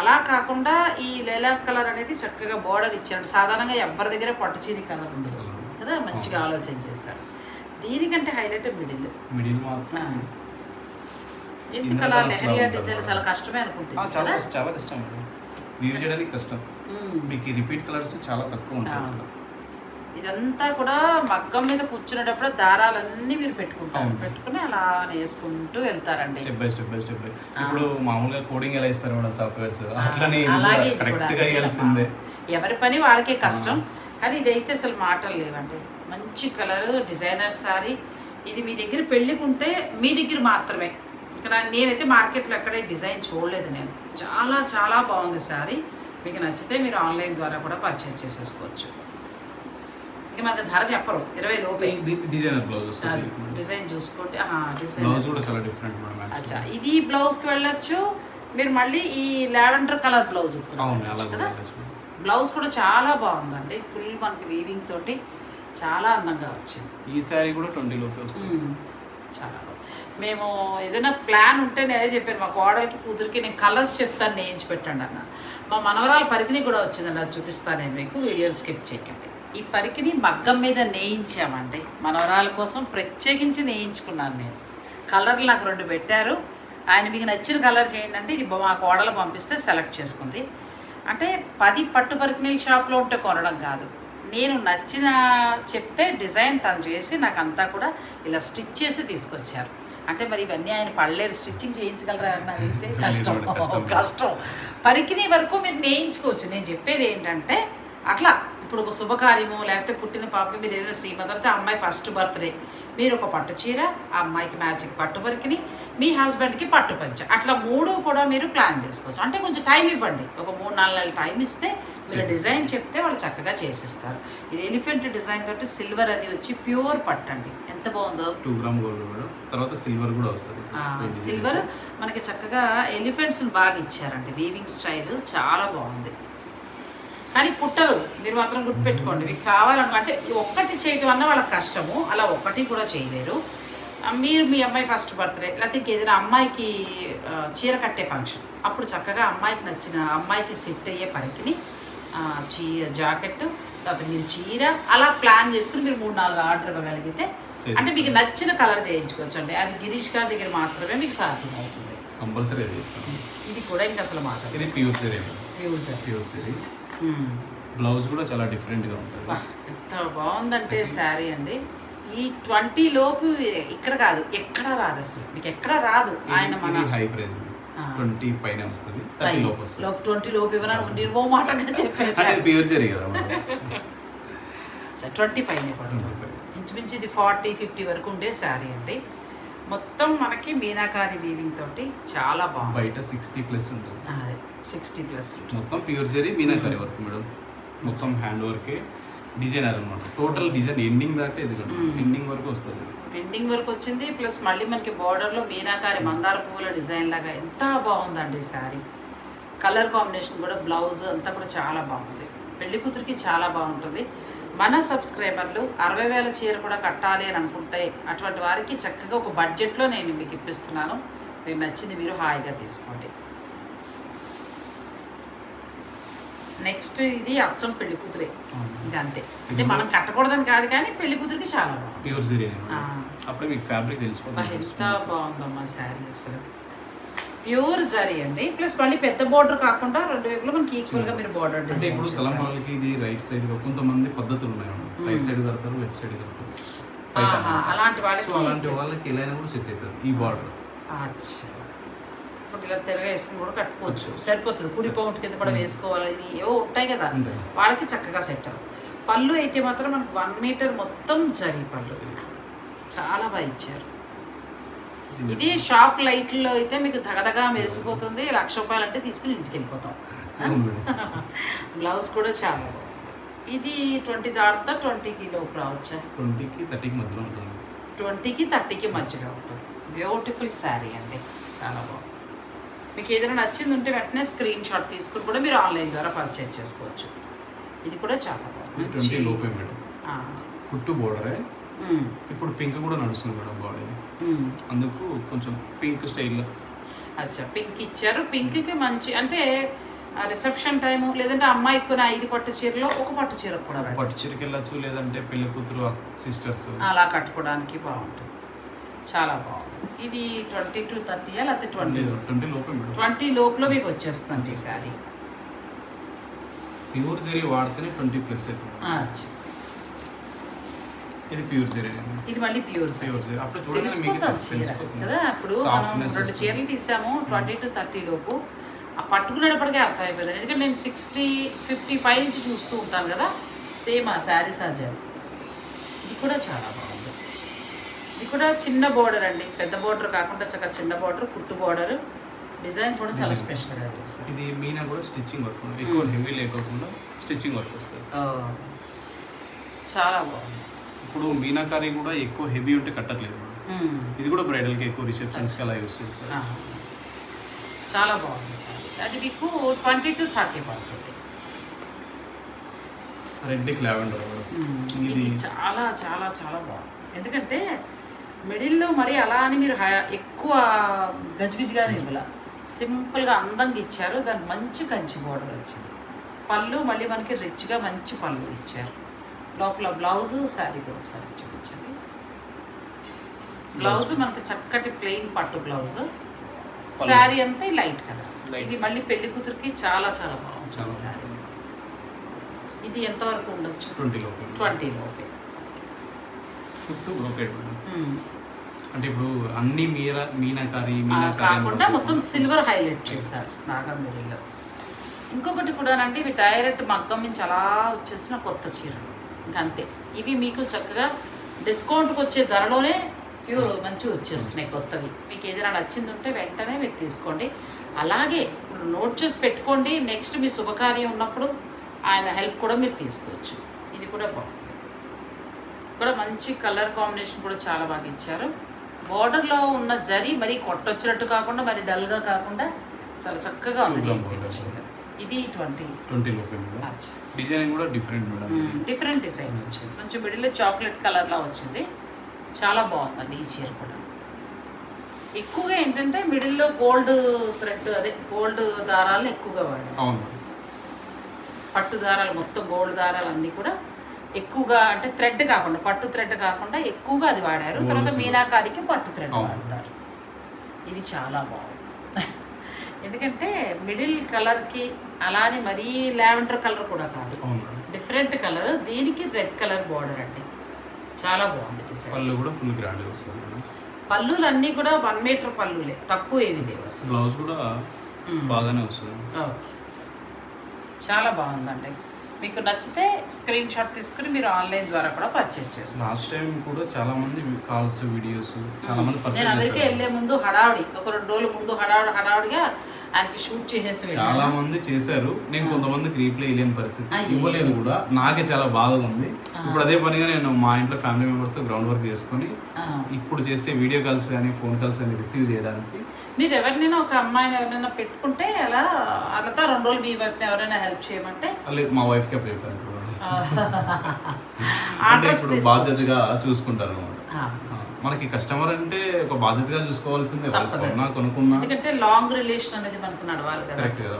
అలా కాకుండా ఈ లైలాక్ కలర్ అనేది చక్కగా బోర్డర్ ఇచ్చారు. సాధారణంగా ఎవరి దగ్గర పట్టు చీర కలర్ ఉండదు కదా, మంచిగా ఆలోచన చేశారు. దీనికంటే హైలైట్ మిడిల్ ఎందుకు అలా లెహరియా డిజైన్ చాలా కష్టమే అనుకుంటుంది. చాలా కష్టం వీవ్ చేయడానికి కష్టం. మీకు రిపీట్ కలర్స్ చాలా తక్కువ ఉంటాయి. ఇదంతా కూడా మగ్గం మీద కూర్చునేటప్పుడు దారాలన్నీ మీరు పెట్టుకుని అలా వేసుకుంటూ వెళ్తారండి, స్టెప్ బై స్టెప్. ఇప్పుడు మామూలుగా కోడింగ్ ఎలా ఇస్తారు మేడం సాఫ్ట్వేర్స్, అట్లనే కరెక్ట్ గా ఇవ్వాల్సిందే. ఎవరి పని వాళ్ళకే కష్టం. కానీ ఇదైతే అసలు మాటలు లేవండి. మంచి కలర్, డిజైనర్ సారీ. ఇది మీ దగ్గర పెళ్ళికుంటే మీ దగ్గర మాత్రమే. ఇక్కడ నేనైతే మార్కెట్లో ఎక్కడే డిజైన్ చూడలేదు నేను. చాలా చాలా బాగుంది శారీ. మీకు నచ్చితే మీరు ఆన్లైన్ ద్వారా కూడా పర్చేజ్ చేసేసుకోవచ్చు. ఇంకా మనకి ధర చెప్పరు, 20 లోపే. డిజైనర్ బ్లౌజ్ డిజైన్ చూసుకోండి. అచ్చా, ఇది బ్లౌజ్కి వెళ్ళొచ్చు మీరు. మళ్ళీ ఈ లావెండర్ కలర్ బ్లౌజ్ కదా, బ్లౌజ్ కూడా చాలా బాగుందండి. ఫుల్ మనకి వీవింగ్ తోటి చాలా అందంగా వచ్చింది. ఈ శారీ కూడా 20 లోపే వస్తుంది. చాలా బాగుంది. మేము ఏదైనా ప్లాన్ ఉంటే నేనే చెప్పాను మా కోడలికి, కూతురికి, నేను కలర్స్ చెప్తాను నేయించి పెట్టండి అన్న. మా మనవరాల పరికిని కూడా వచ్చిందండి, అది చూపిస్తాను నేను మీకు, వీడియోలు స్కిప్ చేయకండి. ఈ పరికిని మగ్గం మీద నేయించామండి, మనవరాల కోసం ప్రత్యేకించి నేయించుకున్నాను నేను. కలర్లు నాకు 2 పెట్టారు. ఆయన మీకు నచ్చిన కలర్ చేయండి అంటే ఇది మా కోడలు పంపిస్తే సెలెక్ట్ చేసుకుంది. అంటే 10 పట్టు పరికిణీల షాప్లో ఉంటే కొనడం కాదు, నేను నచ్చిన చెప్తే డిజైన్ తను చేసి నాకు అంతా కూడా ఇలా స్టిచ్ చేసి తీసుకొచ్చారు. అంటే మరి ఇవన్నీ ఆయన పడలేరు, స్టిచ్చింగ్ చేయించగలరా అని అడిగితే కష్టం. పరికిణీ వరకు మీరు నేయించుకోవచ్చు. నేను చెప్పేది ఏంటంటే అట్లా ఇప్పుడు ఒక శుభకార్యము లేకపోతే పుట్టిన పాపకి మీరు ఏదైనా శ్రీమతి అమ్మాయి ఫస్ట్ బర్త్డే, మీరు ఒక పట్టు చీర, ఆ అమ్మాయికి మ్యాచింగ్ పట్టు పరికిణి, మీ హస్బెండ్కి పట్టు పంచ, అట్లా 3 కూడా మీరు ప్లాన్ చేసుకోవచ్చు. అంటే కొంచెం టైం ఇవ్వండి, ఒక 3-4 నెలలు టైం ఇస్తే మీరు డిజైన్ చెప్తే వాళ్ళు చక్కగా చేసిస్తారు. ఇది ఎలిఫెంట్ డిజైన్ తోటి సిల్వర్ అది వచ్చి ప్యూర్ పట్టు అండి, ఎంత బాగుందో. 2 గ్రామ్ గోల్డ్, తర్వాత సిల్వర్ కూడా వస్తుంది. సిల్వర్ మనకి చక్కగా ఎలిఫెంట్స్ని బాగా ఇచ్చారండి. వీవింగ్ స్టైల్ చాలా బాగుంది. కానీ కుట్టరు, మీరు మాత్రం గుర్తుపెట్టుకోండి. మీకు కావాలనుకుంటే ఒక్కటి చేయటం అన్న వాళ్ళకి కష్టము, అలా ఒక్కటి కూడా చేయలేరు. మీరు మీ అమ్మాయి ఫస్ట్ బర్త్డే లేకపోతే ఇంకేదైనా అమ్మాయికి చీర కట్టే ఫంక్షన్, అప్పుడు చక్కగా అమ్మాయికి నచ్చిన, అమ్మాయికి సెట్ అయ్యే పరికిని, జాకెట్, తర్వాత మీరు చీర అలా ప్లాన్ చేసుకుని మీరు 3-4 ఆర్డర్ ఇవ్వగలిగితే అంటే మీకు నచ్చిన కలర్ చేయించుకోవచ్చు అండి. అది గిరీష్ గారి దగ్గర మాత్రమే మీకు సాధ్యం అవుతుంది. కంపల్సరీ చేస్తాను. ఇది కూడా ఇంకా అసలు మాట ఇది ప్యూర్ సిరీ. ప్యూర్ సిరీ. బ్లౌజ్ కూడా చాలా డిఫరెంట్గా ఉంటుంది. ఎంత బాగుందంటే శారీ అండి. ఈ 20 లోపు ఇక్కడ కాదు, ఎక్కడ రాదు అసలు, మీకు ఎక్కడ రాదు. ఆయన మన హై ప్రైస్ 20 పైన వస్తుంది, 30 లోపు వస్తుంది. 20 లోపు ఇవ్వడానికి నిర్మోమాటంగా చెప్పేసి ప్యూర్ సిరీ కదా 20 పైన ఇంచుమించు ఇది 40-50 వరకు ఉండే శారీ అండి. మొత్తం మనకి మీనాకారి వీవింగ్ తోటి చాలా బాగుంది. బయట 60+ ఉంటుంది. 60+ మొత్తం pure zari meenakari work madam. మొత్తం హ్యాండ్ వర్కే డిజైనర్ అనమాట. టోటల్ డిజైన్ ఎండింగ్ దాకా ఇది ఎండింగ్ వరకు వస్తుంది. ఎండింగ్ వరకు వచ్చింది. ప్లస్ మళ్ళీ మనకి బార్డర్లో మీనాకారి మందార పువ్వుల డిజైన్ లాగా ఎంత బాగుందండి శారీ. కలర్ కాంబినేషన్ కూడా, బ్లౌజ్ అంతా కూడా చాలా బాగుంది. పెళ్లి కూతురికి చాలా బాగుంటుంది. మన సబ్స్క్రైబర్లు 60,000 చీర కూడా కట్టాలి అని అనుకుంటే అటువంటి వారికి చక్కగా ఒక బడ్జెట్లో నేను మీకు ఇప్పిస్తున్నాను. మీకు నచ్చింది మీరు హాయిగా తీసుకోండి. నెక్స్ట్ ఇది అచ్చం పెళ్లి కూతురే, ఇంకా అంతే. అంటే మనం కట్టకూడదని కాదు, కానీ పెళ్లి కూతురికి చాలా బాగుంది. ప్యూర్ జరీ అప్పుడే మీకు ఫ్యాబ్రిక్ తెలిసిపోతుంది. ఎంత బాగుందమ్మా శారీ అసలు. ప్యూర్ జరీ అండి. ప్లస్ మళ్ళీ పెద్ద బార్డర్ కాకుండా రెండు వైపులో మనకి ఈక్వల్గా మీరు బార్డర్ అంటే ఇప్పుడు తలంబ్రాలకి ఇది రైట్ సైడ్ కొంతమంది పద్ధతులు ఉన్నాయి. రైట్ సైడ్ కడతారు, లెఫ్ట్ సైడ్ కడతారు. అలాంటి వాళ్ళకి ఇలా కూడా సెట్ అవుతుంది ఈ బార్డర్. ఇప్పుడు ఇలా తిరగా వేసుకుని కూడా కట్టుకోవచ్చు, సరిపోతుంది. కుడి పౌంట్ కింద కూడా వేసుకోవాలని ఏవో ఉంటాయి కదా, వాళ్ళకి చక్కగా సెట్ అవ్వదు. పళ్ళు అయితే మాత్రం మనకు 1 మీటర్ మొత్తం జరీ పళ్ళు చాలా బాగా ఇచ్చారు. ఇది షాప్ లైట్లో అయితే మీకు దగదగా మెరిసిపోతుంది. 1,00,000 రూపాయలు అంటే తీసుకుని ఇంటికి వెళ్ళిపోతాం. బ్లౌజ్ కూడా చాలా బాగుంది. ఇది 20 దాటుతా 20కి లోపు రావచ్చా? 20కి 30కి మధ్యలో ఉంటుంది. 20కి 30కి మధ్యలో ఉంటుంది. బ్యూటిఫుల్ శారీ అండి, చాలా బాగుంది. మీకు ఏదైనా నచ్చింది ఉంటే వెంటనే స్క్రీన్ షాట్ తీసుకుని కూడా మీరు ఆన్లైన్ ద్వారా పర్చేజ్ చేసుకోవచ్చు. ఇది కూడా చాలా బాగుంది. 20 లోపే మేడం. కుట్టు బోర్డరే. ఇప్పుడు పింక్ కూడా నడుస్తుంది మేడం బాడీ, అందుకు కొంచెం పింక్ స్టైల్లో. అచ్చా, పింక్ ఇచ్చారు. పింక్కి మంచి అంటే రిసెప్షన్ టైము, లేదంటే అమ్మాయికి కొన్ని 5 పట్టు చీరలో ఒక పట్టు చీర కూడా పట్టు చీరకి వెళ్ళచ్చు, లేదంటే పెళ్లి కూతురు సిస్టర్స్ అలా కట్టుకోవడానికి బాగుంటుంది. చాలా బాగుంది. ఇది 20 to 30 లేకపోతే 20 లోపే మేడం. 20 లోపల మీకు వచ్చేస్తుంది ఈ శారీ. ప్యూర్ జరీ వాడితేనే 20+ అవుతుంది. ఇది ప్యూర్ జరీ. ఇది మళ్ళీ ప్యూర్ జరీ. అప్పుడు చూడండి కదా. అప్పుడు మనం 2 చీరలు తీసాము 20 to 30 లోపు. ఆ పట్టుకునేటప్పటికే అర్థమైపోయింది. ఎందుకంటే నేను 60-50 పై నుంచి చూస్తూ ఉంటాను కదా, సేమ్ ఆ శారీ సజారు. ఇది కూడా చాలా బాగుంది. ఇది కూడా చిన్న బోర్డర్ అండి, పెద్ద బోర్డర్ కాకుండా చక్కగా చిన్న బోర్డర్, కుట్టు బోర్డర్. డిజైన్ కూడా చాలా స్పెషల్గా చేస్తారు. ఇది మీనా కూడా స్టిచ్చింగ్ వర్క్, ఎక్కువ హెవీ లేకుండా స్టిచ్చింగ్ వర్క్ వస్తుంది. చాలా బాగుంది. ఇప్పుడు మీనాకారి కూడా ఎక్కువ హెవీ ఉంటే కట్టట్లేదు. ఇది కూడా బ్రైడల్కి ఎక్కువ రిసెప్షన్స్కి అలా యూస్ చేస్తారు. చాలా బాగుంది సార్. అది మీకు 20 to 30 పడుతుంది. రెడ్కి లావెండర్ ఇది చాలా చాలా చాలా బాగుంది. ఎందుకంటే మిడిల్లో మరి అలా అని మీరు ఎక్కువ గజిబిజిగానే ఇవ్వాల, సింపుల్గా అందంగా ఇచ్చారు. దానికి మంచి కంచి బోర్డర్ వచ్చింది. పళ్ళు మళ్ళీ మనకి రిచ్గా మంచి పళ్ళు ఇచ్చారు. లోపల బ్లౌజు శారీ కూడా ఒకసారి చూపించండి. బ్లౌజు మనకి చక్కటి ప్లెయిన్ పట్టు బ్లౌజు, శారీ అంతా లైట్ కలర్. ఇది మళ్ళీ పెళ్లి కూతురికి చాలా చాలా బాగుంటుంది శారీ. ఇది ఎంతవరకు ఉండొచ్చు? 20 లోపే. అంటే ఇప్పుడు అన్ని మీనాకారి కాకుండా మొత్తం సిల్వర్ హైలైట్ చేశారు నాగం మిడిల్లో. ఇంకొకటి కూడా అంటే ఇవి డైరెక్ట్ మగ్గం నుంచి అలా వచ్చేసిన కొత్త చీరలు, ఇంకంతే. ఇవి మీకు చక్కగా డిస్కౌంట్కి వచ్చే ధరలోనే ప్యూర్ మంచిగా వచ్చేస్తున్నాయి కొత్తవి. మీకు ఏదైనా నచ్చింది ఉంటే వెంటనే మీరు తీసుకోండి. అలాగే ఇప్పుడు నోట్ చేసి పెట్టుకోండి, నెక్స్ట్ మీ శుభకార్యం ఉన్నప్పుడు ఆయన హెల్ప్ కూడా మీరు తీసుకోవచ్చు. ఇది కూడా బాగుంది. కూడా మంచి కలర్ కాంబినేషన్ కూడా చాలా బాగా ఇచ్చారు. బార్డర్లో ఉన్న జరీ మరీ కొట్టొచ్చినట్టు కాకుండా మరి డల్గా కాకుండా చాలా చక్కగా ఉంది. ఇది 20 లోపే. డిజైన్ కూడా డిఫరెంట్ మేడం, డిఫరెంట్ డిజైన్ వచ్చింది. కొంచెం మిడిల్లో చాక్లెట్ కలర్లా వచ్చింది. చాలా బాగుందండి ఈ చీర కూడా. ఎక్కువగా ఏంటంటే మిడిల్లో గోల్డ్ థ్రెడ్, అదే గోల్డ్ దారాలు ఎక్కువగా వాడారు. అవును, పట్టు దారాలు మొత్తం గోల్డ్ దారాలు అన్నీ కూడా ఎక్కువగా అంటే థ్రెడ్ కాకుండా పట్టు థ్రెడ్ కాకుండా ఎక్కువగా అది వాడారు. తర్వాత మీనాకారికి పట్టు థ్రెడ్ వాడతారు. ఇది చాలా బాగుంది. ఎందుకంటే మిడిల్ కలర్కి అలానే మరీ లావెండర్ కలర్ కూడా కాదు, డిఫరెంట్ కలర్. దీనికి రెడ్ కలర్ బార్డర్ అండి, చాలా బాగుంది. పళ్ళు కూడా ఫుల్ గ్రాండ్ వస్తుంది. పళ్ళులు అన్నీ కూడా 1 మీటర్ పళ్ళులే, తక్కువ ఏవి లేవు అసలు. బ్లౌజ్ కూడా బాగానే వస్తుంది. చాలా బాగుందండి. మీకు నచ్చితే స్క్రీన్ షాట్ తీసుకుని మీరు ఆన్లైన్ ద్వారా కూడా పర్చేజ్ చేసుకోండి. లాస్ట్ టైం కూడా చాలా మంది కాల్స్ వీడియోస్ చాలా మంది నేను అందరికీ వెళ్ళే ముందు హడావుడి, ఒక 2 రోజుల ముందు హడావుడిగా ఆయనకి షూట్ చేసేసి చాలా మంది చేశారు. నేను కొంతమందికి రీప్లై ఇవ్వలేని పరిస్థితి, ఇవ్వలేదు కూడా. నాకే చాలా బాధగా ఉంది. ఇప్పుడు అదే పనిగా నేను మా ఇంట్లో ఫ్యామిలీ మెంబర్స్తో గ్రౌండ్ వర్క్ చేసుకుని ఇప్పుడు చేసే వీడియో కాల్స్ కానీ ఫోన్ కాల్స్ కానీ రిసీవ్ చేయడానికి మీరు ఎవరినైనా ఒక అమ్మాయిని ఎవరైనా పెట్టుకుంటే అలా అలా 2 రోజులు మీ వైపుని ఎవరైనా హెల్ప్ చేయమంటే మా వైఫ్కి అప్పుడు చెప్పాను. అంటే ఇప్పుడు బాధ్యతగా చూసుకుంటారు అనమాట. మనకి కస్టమర్ అంటే ఒక బాధ్యతగా చూసుకోవాల్సిందే, కొనుక్కున్నా. ఎందుకంటే లాంగ్ రిలేషన్ అనేది మనకు నడవాలి కదా. కరెక్ట్ కదా.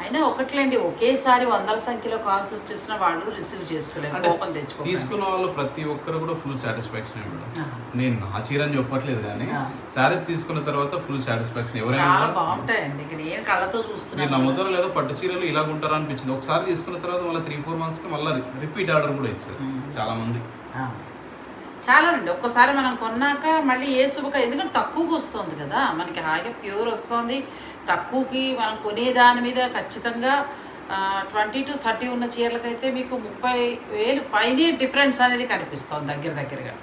అయినా ఒకట్లేండి, ఒకేసారి 100ల సంఖ్యలో కాల్స్ వచ్చేసిన వాళ్ళు రిసీవ్ చేసుకోలేదు, కోపం తెచ్చుకో. తీసుకున్న వాళ్ళు ప్రతి ఒక్కరు కూడా ఫుల్ సాటిస్ఫాక్షన్. నేను నా చీర అని చెప్పట్లేదు, కానీ శారీస్ తీసుకున్న తర్వాత ఫుల్ సాటిస్ఫాక్షన్. ఎవరైనా బాగుంటాయండి, నేను కళ్ళతో చూస్తున్నాను. నేను నమ్ముతారో లేదో పట్టు చీరలు ఇలా ఉంటారా అనిపించింది. ఒకసారి తీసుకున్న తర్వాత మళ్ళీ 3-4 మంత్స్కి మళ్ళీ రిపీట్ ఆర్డర్ కూడా ఇచ్చారు చాలా మంది. చాలా అండి, ఒక్కసారి మనం కొన్నాక మళ్ళీ ఏ ఎందుకంటే తక్కువకి వస్తుంది కదా మనకి, హాయిగా ప్యూర్ వస్తుంది తక్కువకి. మనం కొనే దాని మీద ఖచ్చితంగా 20 to 30 ఉన్న చీరలకైతే మీకు 30,000 పైనే డిఫరెన్స్ అనేది కనిపిస్తుంది దగ్గరగా.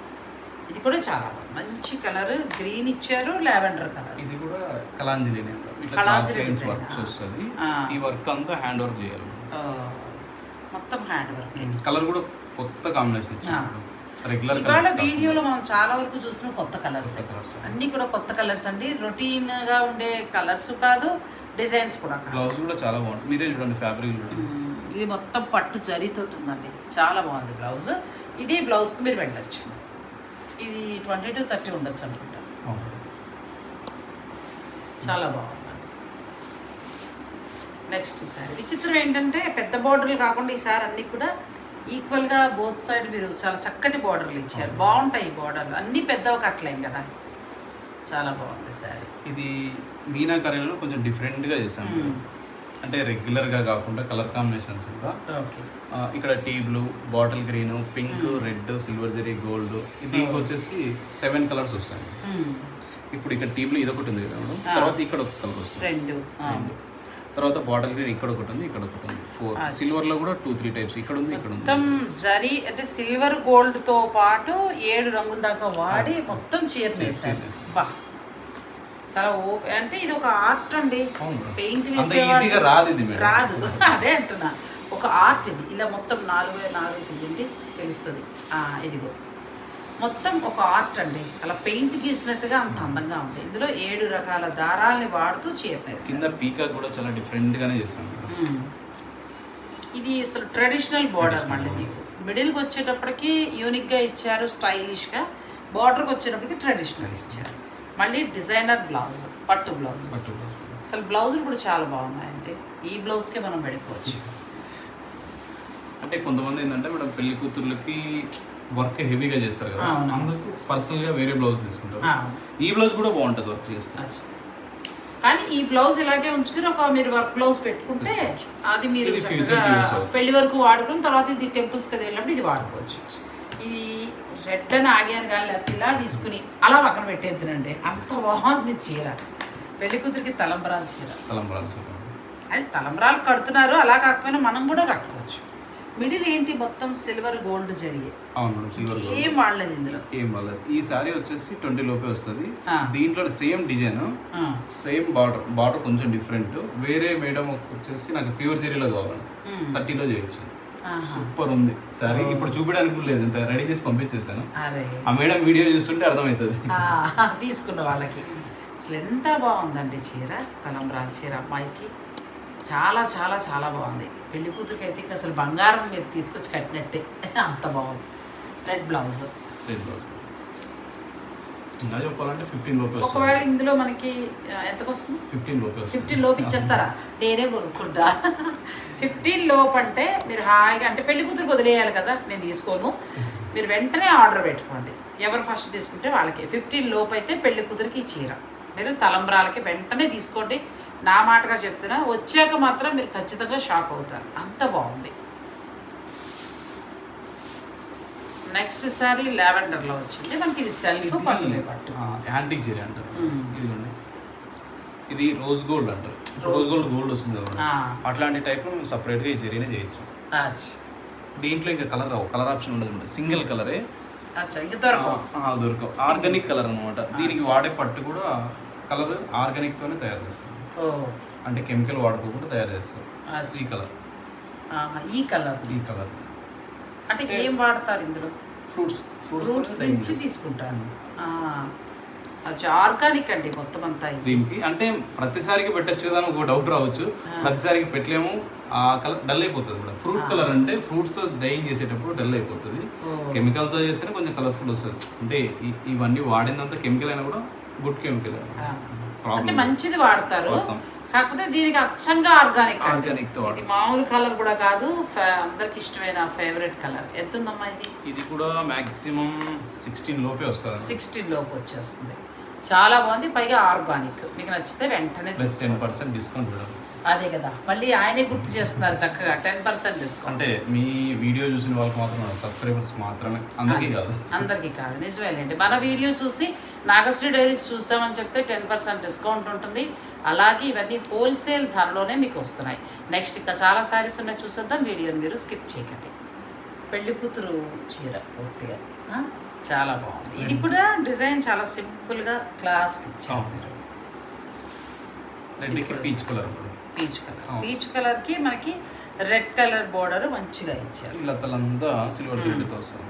ఇది కూడా చాలా మంచి కలర్, గ్రీన్ ఇచ్చారు, లావెండర్ కలర్. ఇది కూడా కలాంజలి వర్క్ వస్తుంది. ఈ వర్క్ అంతా హ్యాండ్ వర్క్ చేయాలి, మొత్తం హ్యాండ్ వర్క్. కలర్ కూడా కొత్త కాంబినేషన్. ఇవాళ వీడియోలో మనం చాలా వరకు చూసిన కొత్త కలర్స్, అన్ని కూడా కొత్త కలర్స్ అండి. రొటీన్ గా ఉండే కలర్స్ కాదు, డిజైన్స్ కూడా కాదు. బ్లౌజ్ కూడా చాలా బాగుంది, మీరే చూడండి ఫ్యాబ్రిక్ చూడండి. ఇది మొత్తం పట్టు జరీతో ఉందండి, చాలా బాగుంది బ్లౌజ్. ఇది బ్లౌజ్కి మీరు వెళ్ళచ్చు. ఇది 20 to 30 ఉండొచ్చు అనుకుంటా. చాలా బాగుందండి. నెక్స్ట్ ఈసారి విచిత్రం ఏంటంటే పెద్ద బార్డర్లు కాకుండా ఈసారి అన్ని కూడా ఈక్వల్గా బోత్ సైడ్ మీరు చాలా చక్కటి బార్డర్లు ఇచ్చారు. బాగుంటాయి ఈ బార్డర్లు, అన్నీ పెద్దవి కట్టలేం కదా. చాలా బాగుంది సారీ. ఇది మీనాకరీలో కొంచెం డిఫరెంట్గా చేశాను, అంటే రెగ్యులర్గా కాకుండా కలర్ కాంబినేషన్స్ కూడా. ఇక్కడ tea blue, bottle green, pink, red, silver zari, gold. దీనికి వచ్చేసి 7 కలర్స్ వస్తాయి. ఇప్పుడు ఇక్కడ టీ బ్లూ ఇదొకటి ఉంది కదా, తర్వాత ఇక్కడ ఒక కలర్ వస్తుంది, 2. తర్వాత బాటిల్ గ్రీన్ ఇక్కడ ఒకటి ఉంది, ఇక్కడ ఒకటి ఉంది, 4. సిల్వర్ లో కూడా 2-3 టైప్స్ ఇక్కడ ఉంది, ఇక్కడ ఉంది. మొత్తం జరీ అంటే సిల్వర్ గోల్డ్ తో పాటు 7 రంగుల దాకా వాడి మొత్తం చీర వేశారు. చాలా అంటే ఇది ఒక ఆర్ట్ అండి. పెయింట్ రాదు అదే అంటున్నా, ఒక ఆర్ట్ ఇది. ఇలా మొత్తం 4x4 తీయండి తెలుస్తుంది. ఇదిగో మొత్తం ఒక ఆర్ట్ అండి, అలా పెయింట్ గీసినట్టుగా అంత అందంగా ఉంది. ఇందులో 7 రకాల దారాలని వాడుతూ చీర పీకాక్ కూడా చాలా డిఫరెంట్ గానే చేస్తాను. ఇది అసలు ట్రెడిషనల్ బార్డర్ మళ్ళీ మీకు మిడిల్కి వచ్చేటప్పటికి యూనిక్గా ఇచ్చారు, స్టైలిష్గా. బార్డర్కి వచ్చేటప్పటికి ట్రెడిషనల్ ఇచ్చారు. మళ్ళీ డిజైనర్ బ్లౌజ్, పట్టు బ్లౌజ్. అసలు బ్లౌజులు కూడా చాలా బాగున్నాయండి. ఈ బ్లౌజ్కే మనం వెళ్ళిపోవచ్చు. అంటే కొంతమంది ఏంటంటే మేడం పెళ్లి కూతుర్లకి వర్క్ హెవీగా చేస్తారు కదా, అందుకు పర్సనల్ గా వేరే బ్లౌజ్ తీసుకుంటారు. ఈ బ్లౌజ్ కూడా బాగుంటుంది వర్క్ చేస్తారు. కానీ ఈ బ్లౌజ్ ఇలాగే ఉంచుకుని మీరు వర్క్ బ్లౌజ్ పెట్టుకుంటే అది మీరు పెళ్లి వరకు వాడుకుని తర్వాత ఇది టెంపుల్స్కి అది వెళ్ళినప్పుడు ఇది వాడుకోవచ్చు. ఇది రెడ్ అని ఆగాను కానీ ఇలా తీసుకుని అలా పక్కన పెట్టేద్దునండి, అంత బాగుంది చీర. పెళ్లి కూతురికి తలంబరాల చీర. అది తలంబరాలు కడుతున్నారు, అలా కాకపోయినా మనం కూడా కట్టుకోవచ్చు. మిడిల్ ఏంటి మొత్తం సిల్వర్ గోల్డ్ జరిగే. ఏం వాడలేదు ఇందులో, ఏం వాడలేదు. ఈ సారీ వచ్చేసి 20 లోపే వస్తుంది. దీంట్లో సేమ్ డిజైన్, సేమ్ బార్డర్ కొంచెం డిఫరెంట్. వేరే మేడం వచ్చేసి నాకు ప్యూర్ జరీలో కావాలి, 30లో చేయొచ్చు. సూపర్ ఉంది సారీ. ఇప్పుడు చూపించడానికి లేదు, ఇంత రెడీ చేసి పంపించేసాను. ఆ మేడం వీడియో చూస్తుంటే అర్థమవుతుంది తీసుకున్న వాళ్ళకి. అసలు ఎంత బాగుందండి చీర, తలంబ్రాల చీర అమ్మాయికి. చాలా చాలా చాలా బాగుంది. పెళ్లి కూతురికి అయితే అసలు బంగారం మీరు తీసుకొచ్చి కట్టినట్టే, అంత బాగుంది. Red blouse. ఇంకా చెప్పాలంటే 15 లోపే వస్తుంది. ఒకవేళ ఇందులో మనకి ఎంతకు వస్తుంది? 15 లోపే వస్తుంది. 15 లోపు ఇచ్చేస్తారా? నేనే కొనుక్కుంటా. 15 లోపు అంటే మీరు హాయిగా, అంటే పెళ్లి కూతురికి వదిలేయాలి కదా, నేను తీసుకోను, మీరు వెంటనే ఆర్డర్ పెట్టుకోండి. ఎవరు ఫస్ట్ తీసుకుంటే వాళ్ళకి. 15 లోపు అయితే పెళ్లి కూతురికి ఈ చీర మీరు తలంబ్రాలకి వెంటనే తీసుకోండి. నా మాటగా చెప్తున్నా, వచ్చాక మాత్రం మీరు ఖచ్చితంగా షాక్ అవుతారు, అంత బాగుంది. నెక్స్ట్ సారీ లావెండర్లో వచ్చింది మనకి. ఇది సెల్ఫ్ పట్టులే పట్టు, యాంటిక్ చీర అంటారు. ఇదిగోండి, ఇది రోజ్ గోల్డ్ అంటారు. రోజ్ గోల్డ్ వస్తుంది కదా, అట్లాంటి టైప్ సపరేట్గా ఈ చీరనే చేయొచ్చు. దీంట్లో ఇంకా కలర్ ఆప్షన్ ఉండదు, సింగిల్ కలరే. ఇంకా దొరకవు, ఆర్గానిక్ కలర్ అనమాట. దీనికి వాడే పట్టు కూడా కలర్ ఆర్గానిక్ తోనే తయారు చేస్తారు, అంటే కెమికల్ వాడుకోకుండా తయారు చేస్తారు. ఈ కలర్ అంటే ఏం వాడతారు ఇందులో? ఫ్రూట్స్ నుంచి తీసుకుంటాను. అది ఆర్గానిక్ అండి మొత్తం అంతా. దీనికి అంటే ప్రతిసారికి పెట్టచ్చు కదా అని ఒక డౌట్ రావచ్చు. ప్రతిసారికి పెట్టలేము, ఆ కలర్ డల్ అయిపోతుంది కూడా. ఫ్రూట్ కలర్ అంటే ఫ్రూట్స్ డైయింగ్ చేసేటప్పుడు డల్ అయిపోతుంది. కెమికల్ తో చేస్తేనే కొంచెం కలర్ఫుల్ వస్తుంది. అంటే ఇవన్నీ వాడినంత కెమికల్ అయినా కూడా గుడ్ కెమికల్, అంటే మంచిది వాడతారు. కాకపోతే దీనికి అచ్చంగా ఆర్గానిక్ తో, ఇది మామూలు కలర్ కూడా కాదు. అందరికి ఇష్టమైన ఫేవరెట్ కలర్. ఎంత ఉందమ్మా ఇది? ఇది కూడా మాక్సిమం 16 లోపే వస్తుంది. 16 లోపు వచ్చేస్తుంది. చాలా బాగుంది, పైగా ఆర్గానిక్. మీకు నచ్చితే వెంటనే +10% డిస్కౌంట్ కూడా. అదే కదా, మళ్ళీ ఆయనే గుర్తు చేస్తున్నారు చక్కగా 10% డిస్కౌంట్. అంటే మీ వీడియో చూసిన వాళ్ళకి మాత్రం, సబ్స్క్రైబర్స్ మాత్రమే, అందరికీ కాదు. నిజమేలేండి, మన వీడియో చూసి నాగశ్రీ డైరీస్ చూసామని చెప్తే 10% డిస్కౌంట్ ఉంటుంది. అలాగే ఇవన్నీ హోల్సేల్ ధరలోనే మీకు వస్తున్నాయి. నెక్స్ట్ ఇంకా చాలా శారీస్ ఉన్నాయి, చూసేద్దాం. వీడియోని మీరు స్కిప్ చేయకండి. పెళ్లి కూతురు చీర పూర్తిగా చాలా బాగుంది. ఇది కూడా డిజైన్ చాలా సింపుల్గా క్లాస్కి ఇచ్చారు. పీచ్ కలర్కి మనకి రెడ్ కలర్ బోర్డర్ మంచిగా ఇచ్చారు. సిల్వర్ థ్రెడ్తో వస్తుంది.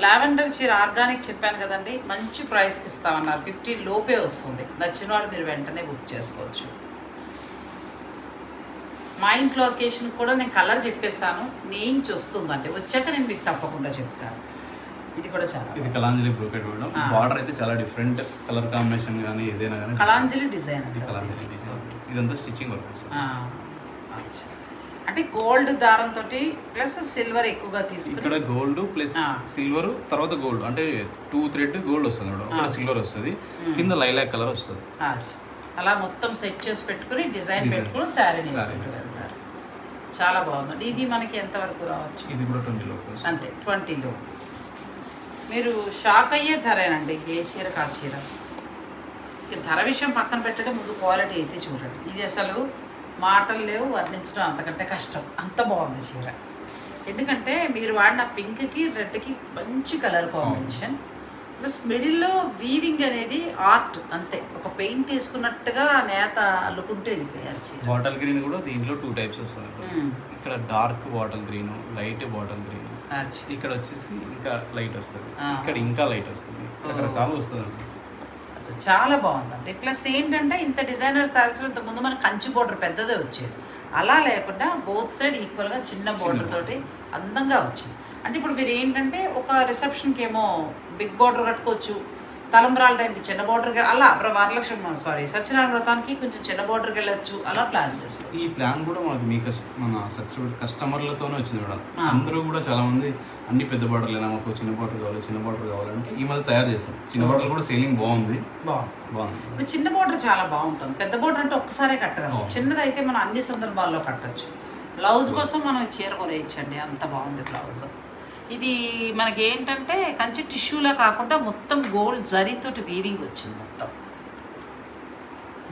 లావెండర్ చీర ఆర్గానిక్ చెప్పాను కదండి, మంచి ప్రైస్కి ఇస్తామన్నారు. 50 లోపే వస్తుంది. నచ్చిన వాళ్ళు మీరు వెంటనే బుక్ చేసుకోవచ్చు. మా ఇంట్లో ఒకేషన్ కూడా నేను కలర్ చెప్పేసాను, నేను వస్తుందంటే వచ్చాక నేను మీకు తప్పకుండా చెప్తాను. ఇది కూడా చాలా, ఇది కలాంజలి బ్రోకెట్ మేడం. బార్డర్ అయితే చాలా డిఫరెంట్ కలర్ కాంబినేషన్ కానీ ఏదైనా కానీ కలాంజలి డిజైన్. ఇదంతా స్టిచ్చింగ్ వర్క్. అంటే గోల్డ్ దారంతో ప్లస్ సిల్వర్ ఎక్కువగా తీసుకుని, ఇక్కడ గోల్డ్ ప్లస్ సిల్వర్, తర్వాత గోల్డ్ అంటే 2 థ్రెడ్ గోల్డ్ వస్తుంది మేడం. ఇక్కడ సిల్వర్ వస్తుంది, కింద లైలాక్ కలర్ వస్తుంది. అలా మొత్తం సెట్ చేసి పెట్టుకుని డిజైన్ పెట్టుకుని శారీ వెళ్తారు. చాలా బాగుందండి. ఇది మనకి ఎంతవరకు రావచ్చు? ఇది కూడా 20 లోపు అంతే, 20 లో. మీరు షాక్ అయ్యే ధరేనండి, ఏ చీర కా చీర. ధర విషయం పక్కన పెట్టడం, ముందు క్వాలిటీ అయితే చూడండి. ఇది అసలు మాటలు లేవు, వర్ణించడం అంతకంటే కష్టం, అంత బాగుంది చీర. ఎందుకంటే మీరు వాడిన పింక్కి రెడ్కి మంచి కలర్ కాంబినేషన్, ప్లస్ మిడిల్లో వీవింగ్ అనేది ఆర్ట్. అంతే, ఒక పెయింట్ వేసుకున్నట్టుగా నేత అల్లుకుంటూ వెళ్ళిపోయారు చీర. బాటిల్ గ్రీన్ కూడా దీంట్లో 2 టైప్స్ వస్తుంది. ఇక్కడ dark bottle green, light bottle green. ఇక్కడ వచ్చేసి ఇంకా లైట్ వస్తుంది, ఇక్కడ ఇంకా లైట్ వస్తుంది, రకరకాలు వస్తుంది. అసలు చాలా బాగుందండి. ప్లస్ ఏంటంటే ఇంత డిజైనర్ శారీస్లో ఇంతకుముందు మనకు కంచి బోర్డర్ పెద్దదే వచ్చేది, అలా లేకుండా బోత్ సైడ్ ఈక్వల్గా చిన్న బోర్డర్ తోటి అందంగా వచ్చింది. అంటే ఇప్పుడు మీరు ఏంటంటే ఒక రిసెప్షన్కి ఏమో బిగ్ బోర్డర్ కట్టుకోవచ్చు, తలంబ్రాల టైంకి చిన్న బోర్డర్కి, అలా వరలక్ష్మి సత్యనారాయణ వ్రతానికి కొంచెం చిన్న బోర్డర్కి వెళ్ళొచ్చు, అలా ప్లాన్ చేసుకోవచ్చు. ఈ ప్లాన్ కూడా మనకు మీ మన సక్సెస్ఫుల్ కస్టమర్లతోనే వచ్చింది మేడం. అందరూ కూడా చాలా మంది అన్ని పెద్ద బార్డర్లు అయినా మాకు చిన్న బార్డర్ కావాలంటే ఈ మధ్య తయారు చేస్తాం. చిన్న బార్డర్ కూడా సేలింగ్ బాగుంది. ఇప్పుడు చిన్న బార్డర్ చాలా బాగుంటుంది. పెద్ద బార్డర్ అంటే ఒక్కసారే కట్టగలం, చిన్నదైతే మనం అన్ని సందర్భాల్లో కట్టచ్చు. బ్లౌజ్ కోసం మనం చీర కొనేయచ్చండి, అంత బాగుంది బ్లౌజ్. ఇది మనకి ఏంటంటే కంచి టిష్యూలా కాకుండా మొత్తం గోల్డ్ జరీతోటి వీవింగ్ వచ్చింది మొత్తం.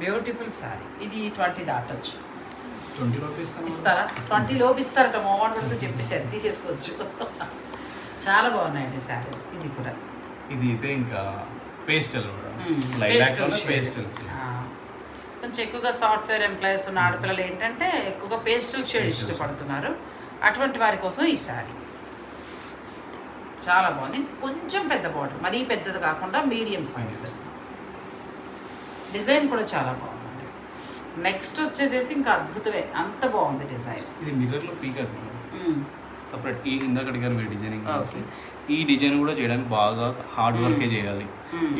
బ్యూటిఫుల్ శారీ. ఇది 20 దాటచ్చు. 20 రూపీస్ ఇస్తారా? 20 లోపు ఇస్తారట. మోమాట పడితే చెప్పేసి తీసేసుకోవచ్చు. చాలా బాగున్నాయండి శారీస్. ఇది కూడా ఇది అయితే ఇంకా పేస్టల్ కొంచెం ఎక్కువగా సాఫ్ట్వేర్ ఎంప్లాయీస్ ఉన్న ఆడపిల్లలు ఏంటంటే ఎక్కువగా పేస్టల్ షేడ్ ఇష్టపడుతున్నారు. అటువంటి వారి కోసం ఈ శారీ చాలా బాగుంది. కొంచెం పెద్ద బార్డర్, మరీ పెద్దది కాకుండా మీడియం సైజ్. డిజైన్ కూడా చాలా బాగుంది. నెక్స్ట్ వచ్చేది అయితే ఇంకా అద్భుతమే, అంత బాగుంది డిజైన్. ఇది మిర్రర్లో పీకాక్ సపరేట్ ఈ ఇందాక అడిగారు మీరు డిజైనింగ్ గురించి. ఈ డిజైన్ కూడా చేయడానికి బాగా హార్డ్ వర్కే చేయాలి.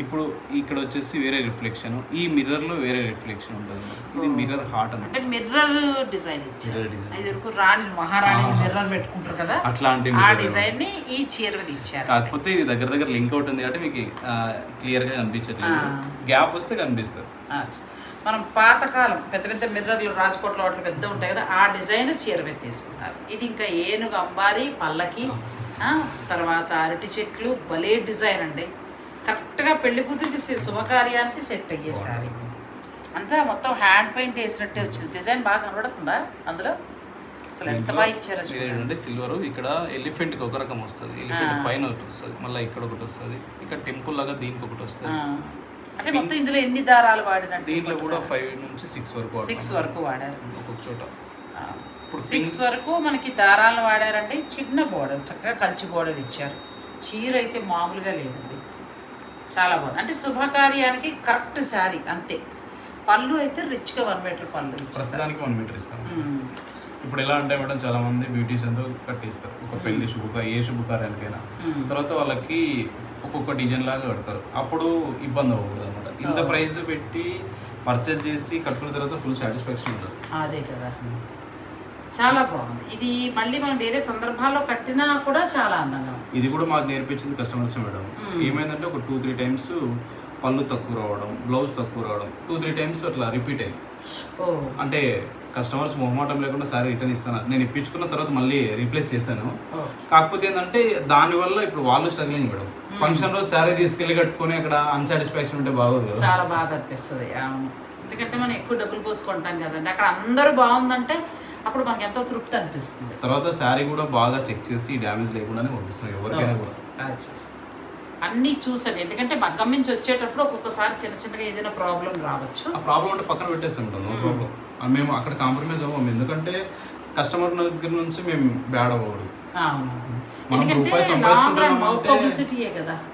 ఇప్పుడు ఇక్కడ వచ్చేసి వేరే రిఫ్లెక్షన్, ఈ మిర్రర్ లో వేరే రిఫ్లెక్షన్ ఉంటుంది. ఇది మిర్రర్ హార్ట్ అంటే మిర్రర్ డిజైన్ ఇచ్చారు. రాణి మహారాణి మిర్రర్ పెట్టుకుంటారు కదా, అట్లాంటి ఆ డిజైన్ ని ఈ చీర మీద ఇచ్చారు. కాకపోతే ఇది దగ్గర దగ్గర లింక్ అవుట్ ఉంది కాబట్టి మీకు క్లియర్ గా కనిపించట్లేదు, గ్యాప్ వస్తే కనిపిస్తుంది. మనం పాతకాలం పెద్ద పెద్ద మిర్రర్లు రాజ్కోట్లో వాటిలో పెద్ద ఉంటాయి కదా, ఆ డిజైన్ చీర మీద తీసుకున్నారు. ఇది ఇంకా ఏనుగు అంబారి పల్లకి, తర్వాత అరటి చెట్లు, భలే డిజైన్ అండి. కరెక్ట్గా పెళ్లి కూతురికి శుభకార్యానికి సెట్ అయ్యేసారి అంతా మొత్తం హ్యాండ్ పెయింట్ వేసినట్టే వచ్చింది. డిజైన్ బాగా కనబడుతుందా అందులో? అసలు ఎంత బాగా ఇచ్చారో చూడండి. సిల్వర్ ఇక్కడ ఎలిఫెంట్ కి ఒక రకం వస్తుంది, ఎలిఫెంట్ పైన ఒకటి వస్తుంది, మళ్ళీ ఇక్కడ ఒకటి వస్తుంది, ఇక్కడ టెంపుల్ లాగా దీనికి ఒకటి వస్తుంది. అంటే మొత్తం ఇందులో ఎన్ని దారాలు వాడినట్టు? దీంట్లో కూడా 5 నుంచి 6 వరకు 6 వరకు వాడారు ఒక్కొక్క చోట. 6 వరకు మనకి దారాలు వాడారంటే చిన్న బోర్డర్, చక్కగా కంచి బోర్డర్ ఇచ్చారు. చీర అయితే మామూలుగా లేదండి, చాలా బాగుంది. అంటే శుభకార్యానికి కరెక్ట్ శారీ అంతే. పళ్ళు అయితే రిచ్గా 1 మీటర్ పళ్ళు, ప్రస్తుతానికి 1 మీటర్ ఇస్తాం. ఇప్పుడు ఎలా అంటే మేడం చాలా మంది బ్యూటీషియన్తో కట్టిస్తారు ఒక పెళ్లి ఏ శుభకార్యానికైనా. తర్వాత వాళ్ళకి ఒక్కొక్క డిజైన్ లాగా కడతారు, అప్పుడు ఇబ్బంది అవ్వకూడదు అనమాట. ఇంత ప్రైస్ పెట్టి పర్చేజ్ చేసి కట్టుకున్న తర్వాత ఫుల్ సాటిస్ఫాక్షన్ ఉంటుంది. అదే కదా, చాలా బాగుంది. ఇది మళ్ళీ మనం వేరే సందర్భాల్లో కట్టినా కూడా చాలా అందంగా ఉంది. ఇది కూడా మాకు నేర్పించింది కస్టమర్స్ మేడం. ఏమైందంటే ఒక 2-3 టైమ్స్ పళ్ళు తక్కువ రావడం, బ్లౌజ్ తక్కువ రావడం, 2-3 టైమ్స్ అట్లా రిపీట్ అయ్యింది. అంటే కస్టమర్స్ మొహమాటం లేకుండా సారీ రిటర్న్ ఇస్తాను, నేను ఇప్పించుకున్న తర్వాత మళ్ళీ రీప్లేస్ చేస్తాను. కాకపోతే ఏంటంటే దానివల్ల ఇప్పుడు వాళ్ళు స్ట్రగ్లింగ్ మేడం. ఫంక్షన్ రోజు సారీ తీసుకెళ్ళి కట్టుకొని అక్కడ అన్సాటిస్ఫాక్షన్ ఉంటే బాగోదు కదా, చాలా బాధ అనిపిస్తుంది. ఎందుకంటే మనం ఎక్కువ డబ్బులు పోసుకుంటాం కదండి, అక్కడ అందరూ బాగుందంటే అప్పుడు మనకి ఎంతో తృప్తి అనిపిస్తుంది. తర్వాత శారీ కూడా బాగా చెక్ చేసి డ్యామేజ్ లేకుండానే పంపిస్తున్నాం ఎవరికైనా కూడా. అన్నీ చూసాను, ఎందుకంటే మగ్గం నుంచి వచ్చేటప్పుడు ఒక్కొక్కసారి చిన్న చిన్నగా ఏదైనా ప్రాబ్లం రావచ్చు. ఆ ప్రాబ్లం అంటే పక్కన పెట్టేస్తుంటాం, నో ప్రాబ్లం. మేము అక్కడ కాంప్రమైజ్ అవ్వము, ఎందుకంటే కస్టమర్ దగ్గర నుంచి మేము బ్యాడ్ అవ్వకూడదు. మనం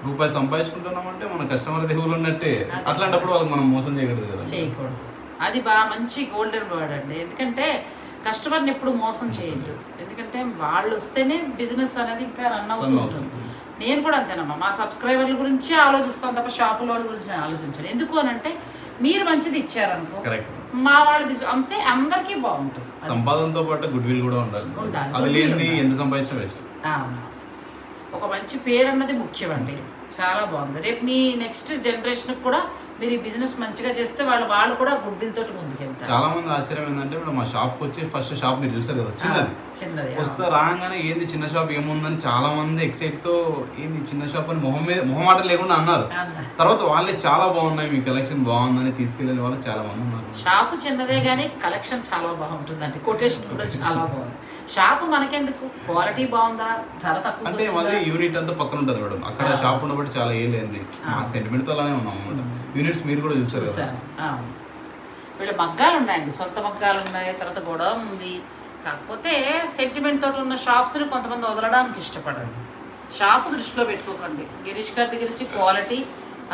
రూపాయి సంపాదించుకుంటున్నామంటే మన కస్టమర్ దేవుళ్ళు ఉన్నట్టే. అట్లాంటప్పుడు వాళ్ళకి మనం మోసం చేయకూడదు కదా, చేయకూడదు. అది బాగా మంచి గోల్డెన్ వర్డ్ అండి. ఎందుకంటే కస్టమర్ని ఎప్పుడు మోసం చేయొద్దు, ఎందుకంటే వాళ్ళు వస్తేనే బిజినెస్ అనేది ఇంకా రన్ అవుతూ ఉంటుంది. నేను కూడా అంతేనమ్మా, మా సబ్స్క్రైబర్ల గురించి ఆలోచిస్తాను తప్ప షాపుల వాళ్ళ గురించి నేను ఆలోచించాను. ఎందుకు అని అంటే మీరు మంచిది ఇచ్చారనుకో, మా వాళ్ళు అంతే అందరికీ బాగుంటుంది. సంపాదనతో పాటు గుడ్ విల్ కూడా ఉండాలి. అది లేనిది ఎంత సంపాదించినా వేస్ట్. ఒక మంచి పేరు అన్నది ముఖ్యం అండి. చాలా బాగుంది. రేపు మీ నెక్స్ట్ జనరేషన్ కూడా మీరు ఈ బిజినెస్ మంచిగా చేస్తే వాళ్ళు కూడా గుడ్డిలతో ముందుకెళ్తారు. చాలా మంది ఆశ్చర్యం ఏంటంటే ఇప్పుడు మా షాప్కి వచ్చి ఫస్ట్ షాప్ మీరు చూస్తారు కదా, చిన్నది వస్తే రాగానే ఏంది చిన్న షాప్ ఏముందని చాలా మంది ఎక్సైట్ తో ఏంది చిన్న షాప్ అని మొహమాట లేకుండా అన్నారు. తర్వాత వాళ్ళే చాలా బాగున్నాయి, మీ కలెక్షన్ బాగుందని తీసుకెళ్ళిన వాళ్ళు చాలా మంది ఉన్నారు. షాప్ చిన్నదే కానీ కలెక్షన్ చాలా బాగుంటుందండి, కొటేషన్ కూడా చాలా బాగుంది. షాప్ మనకెందుకు, క్వాలిటీ బాగుందా, ధర తక్కువ అంటే మళ్ళీ యూనిట్ అంతా పక్కన ఉంటుంది మేడం. అక్కడ షాప్ ఉన్నప్పుడు చాలా ఏలేంది, మాకు సెంటిమెంట్ తో అలానే ఉన్నాం అనమాట. యూనిట్స్ మీరు కూడా చూసారు. వీళ్ళ మగ్గాలు ఉన్నాయండి, సొంత మగ్గాలు ఉన్నాయి, తర్వాత గొడవ ఉంది. కాకపోతే సెంటిమెంట్ తోటి ఉన్న షాప్స్ని కొంతమంది వదలడానికి ఇష్టపడండి. షాప్ దృష్టిలో పెట్టుకోకండి. గిరీష్ గారి దగ్గర నుంచి క్వాలిటీ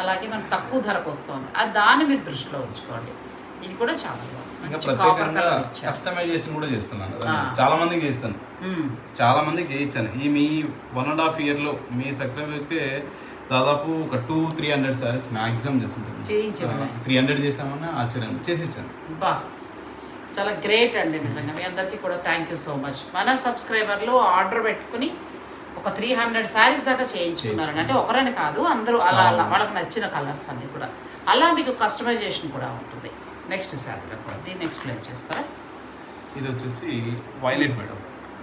అలాగే మనకు తక్కువ ధరకు వస్తుంది, అది దాన్ని మీరు దృష్టిలో ఉంచుకోండి. ఇది కూడా చాలా కస్టమైజేషన్ కూడా చేస్తున్నాను, చాలా మందికి చేస్తాను, చాలా మందికి చేయించాను. ఈ మీ 1.5 yearలో మీ సబ్స్క్రైబర్కి దాదాపు ఒక 200-300 సారీస్ మ్యాక్సిమం చేస్తుంటాను. 300 చేసినామన్నా ఆశ్చర్యం చేసి ఇచ్చాను. చాలా గ్రేట్ అండి నిజంగా. మీ అందరికీ కూడా థ్యాంక్ యూ సో మచ్. మన సబ్స్క్రైబర్లు ఆర్డర్ పెట్టుకుని ఒక 300 శారీస్ దాకా చేయించుకున్నారండి. అంటే ఒకరని కాదు, అందరూ అలా వాళ్ళకి నచ్చిన కలర్స్ అన్నీ కూడా. అలా మీకు కస్టమైజేషన్ కూడా ఉంటుంది. నెక్స్ట్ శారీలో కూడా దీన్ని ఎక్స్ప్లెయిన్ చేస్తారా? ఇది వచ్చేసి వైలెట్ మేడం.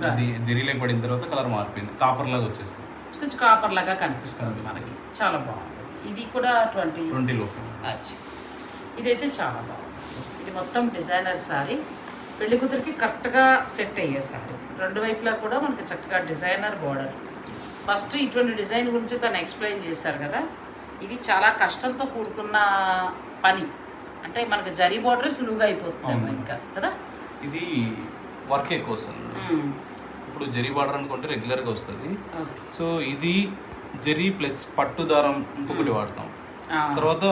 ఇది జరీలోకి పడిన తర్వాత కలర్ మారిపోయింది, కాపర్ లాగా వచ్చేస్తుంది, కొంచెం కాపర్ లాగా కనిపిస్తుంది మనకి. చాలా బాగుంది. ఇది కూడా 20 లోపు. ఇదైతే చాలా బాగుంది. ఇది మొత్తం డిజైనర్ శారీ, పెళ్లి కూతురికి కరెక్ట్గా సెట్ అయ్యే శారీ. 2 వైపులా కూడా మనకి చక్కగా డిజైనర్ బోర్డర్. ఫస్ట్ ఇటువంటి డిజైన్ గురించి తను ఎక్స్ప్లెయిన్ చేశారు కదా. ఇది చాలా కష్టంతో కూడుకున్న పని, అంటే మనకి జరీ బోర్డర్ సులువుగా అయిపోతుంది ఇంకా కదా. ఇది వర్క్ ఎక్కువ వస్తుంది. ఇప్పుడు జరీ బార్డర్ అనుకుంటే రెగ్యులర్గా వస్తుంది. సో ఇది జరీ ప్లస్ పట్టు దారం ఇంకొకటి వాడతాం. తర్వాత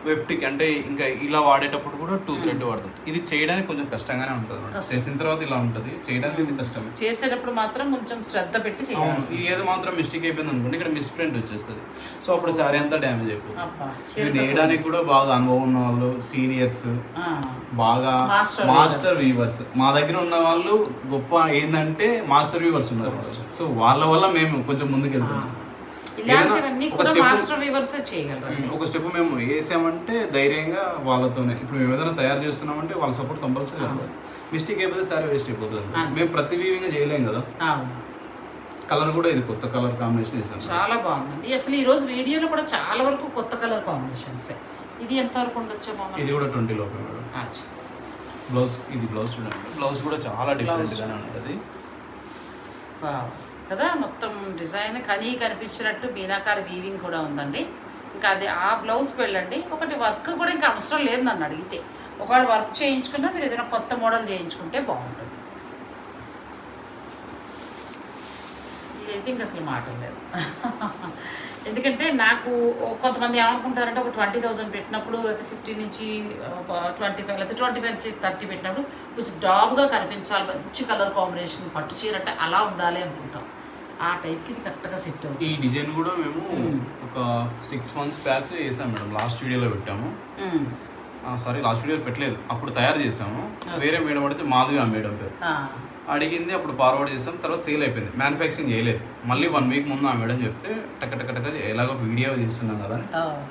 వెఫ్టిక్ అంటే ఇంకా ఇలా వాడేటప్పుడు కూడా 2 థ్రెడ్ వాడతాం. ఇది చేయడానికి కొంచెం కష్టంగానే ఉంటుంది మేడం. చేసిన తర్వాత ఇలా ఉంటుంది, చేయడానికి ఇది కష్టమే. చేసేటప్పుడు మాత్రం కొంచెం శ్రద్ధ పెట్టి చేయాలి. ఏది మాత్రం మిస్టేక్ అయిపోయింది అనుకోండి, ఇక్కడ మిస్ ప్రింట్ వచ్చేస్తుంది. సో అప్పుడు శారీ అంతా డ్యామేజ్ అయిపోతుంది. ఇది నేయడానికి కూడా బాగా అనుభవం ఉన్న వాళ్ళు, సీనియర్స్, బాగా మాస్టర్ వీవర్స్. మా దగ్గర ఉన్న వాళ్ళు గొప్ప ఏంటంటే మాస్టర్ వీవర్స్ ఉన్నారు. సో వాళ్ళ వల్ల మేము కొంచెం ముందుకు వెళ్తున్నాం. ఒక స్టెప్ మేము వేసామంటే ధైర్యంగా వాళ్ళతోనే. ఇప్పుడు మేము ఏదైనా తయారు చేస్తున్నామంటే వాళ్ళ సపోర్ట్ కంపల్సరీ కావాలి. మిస్టేక్ అయిపోతే సారీ వేస్ట్ అయిపోతుంది. మేము ప్రతి వీవింగ్ చేయలేం కదా. కలర్ కూడా ఇది కొత్త కలర్ కాంబినేషన్ వేసాం, చాలా బాగుంది. అసలు ఈ రోజు వీడియోలో కూడా చాలా వరకు కొత్త కలర్ కాంబినేషన్స్. ఇది ఎంత వరకు ఉండొచ్చు? ఇది కూడా 20 లోపే మేడం. బ్లౌజ్, ఇది బ్లౌజ్ చూడండి. బ్లౌజ్ కూడా చాలా డిఫరెంట్ గానే ఉంటుంది కదా. మొత్తం డిజైన్ కనిపించినట్టు మీనాకారి వీవింగ్ కూడా ఉందండి. ఇంకా అది ఆ బ్లౌజ్కి వెళ్ళండి. ఒకటి వర్క్ కూడా ఇంకా అవసరం లేదు నన్ను అడిగితే. ఒకవేళ వర్క్ చేయించుకున్నా మీరు ఏదైనా కొత్త మోడల్ చేయించుకుంటే బాగుంటుంది. ఇదైతే ఇంక అసలు మాటలు లేదు. ఎందుకంటే నాకు కొంతమంది ఏమనుకుంటారంటే ఒక 20,000 పెట్టినప్పుడు లేకపోతే 15 నుంచి 25 లేకపోతే 25 నుంచి 30 పెట్టినప్పుడు కొంచెం డాబ్గా కనిపించాలి, మంచి కలర్ కాంబినేషన్, పట్టు చీర అంటే అలా ఉండాలి అనుకుంటాం. ఆ టైప్కి ఇది కరెక్ట్గా సెట్ అవుతుంది. ఈ డిజైన్ కూడా మేము ఒక 6 months బ్యాక్ వేసాం మేడం. లాస్ట్ వీడియోలో పెట్టాము. సారీ, లాస్ట్ వీడియో పెట్టలేదు, అప్పుడు తయారు చేసాము. వేరే మేడం అడిగితే మాధవి ఆ మేడం పేరు అడిగింది, అప్పుడు ఫార్వర్డ్ చేసాం. తర్వాత సేల్ అయిపోయింది, మ్యానుఫ్యాక్చరింగ్ చేయలేదు. మళ్ళీ 1 week ముందు ఆ మేడం చెప్తే టక్క ఎలాగో వీడియో చేస్తున్నాం కదా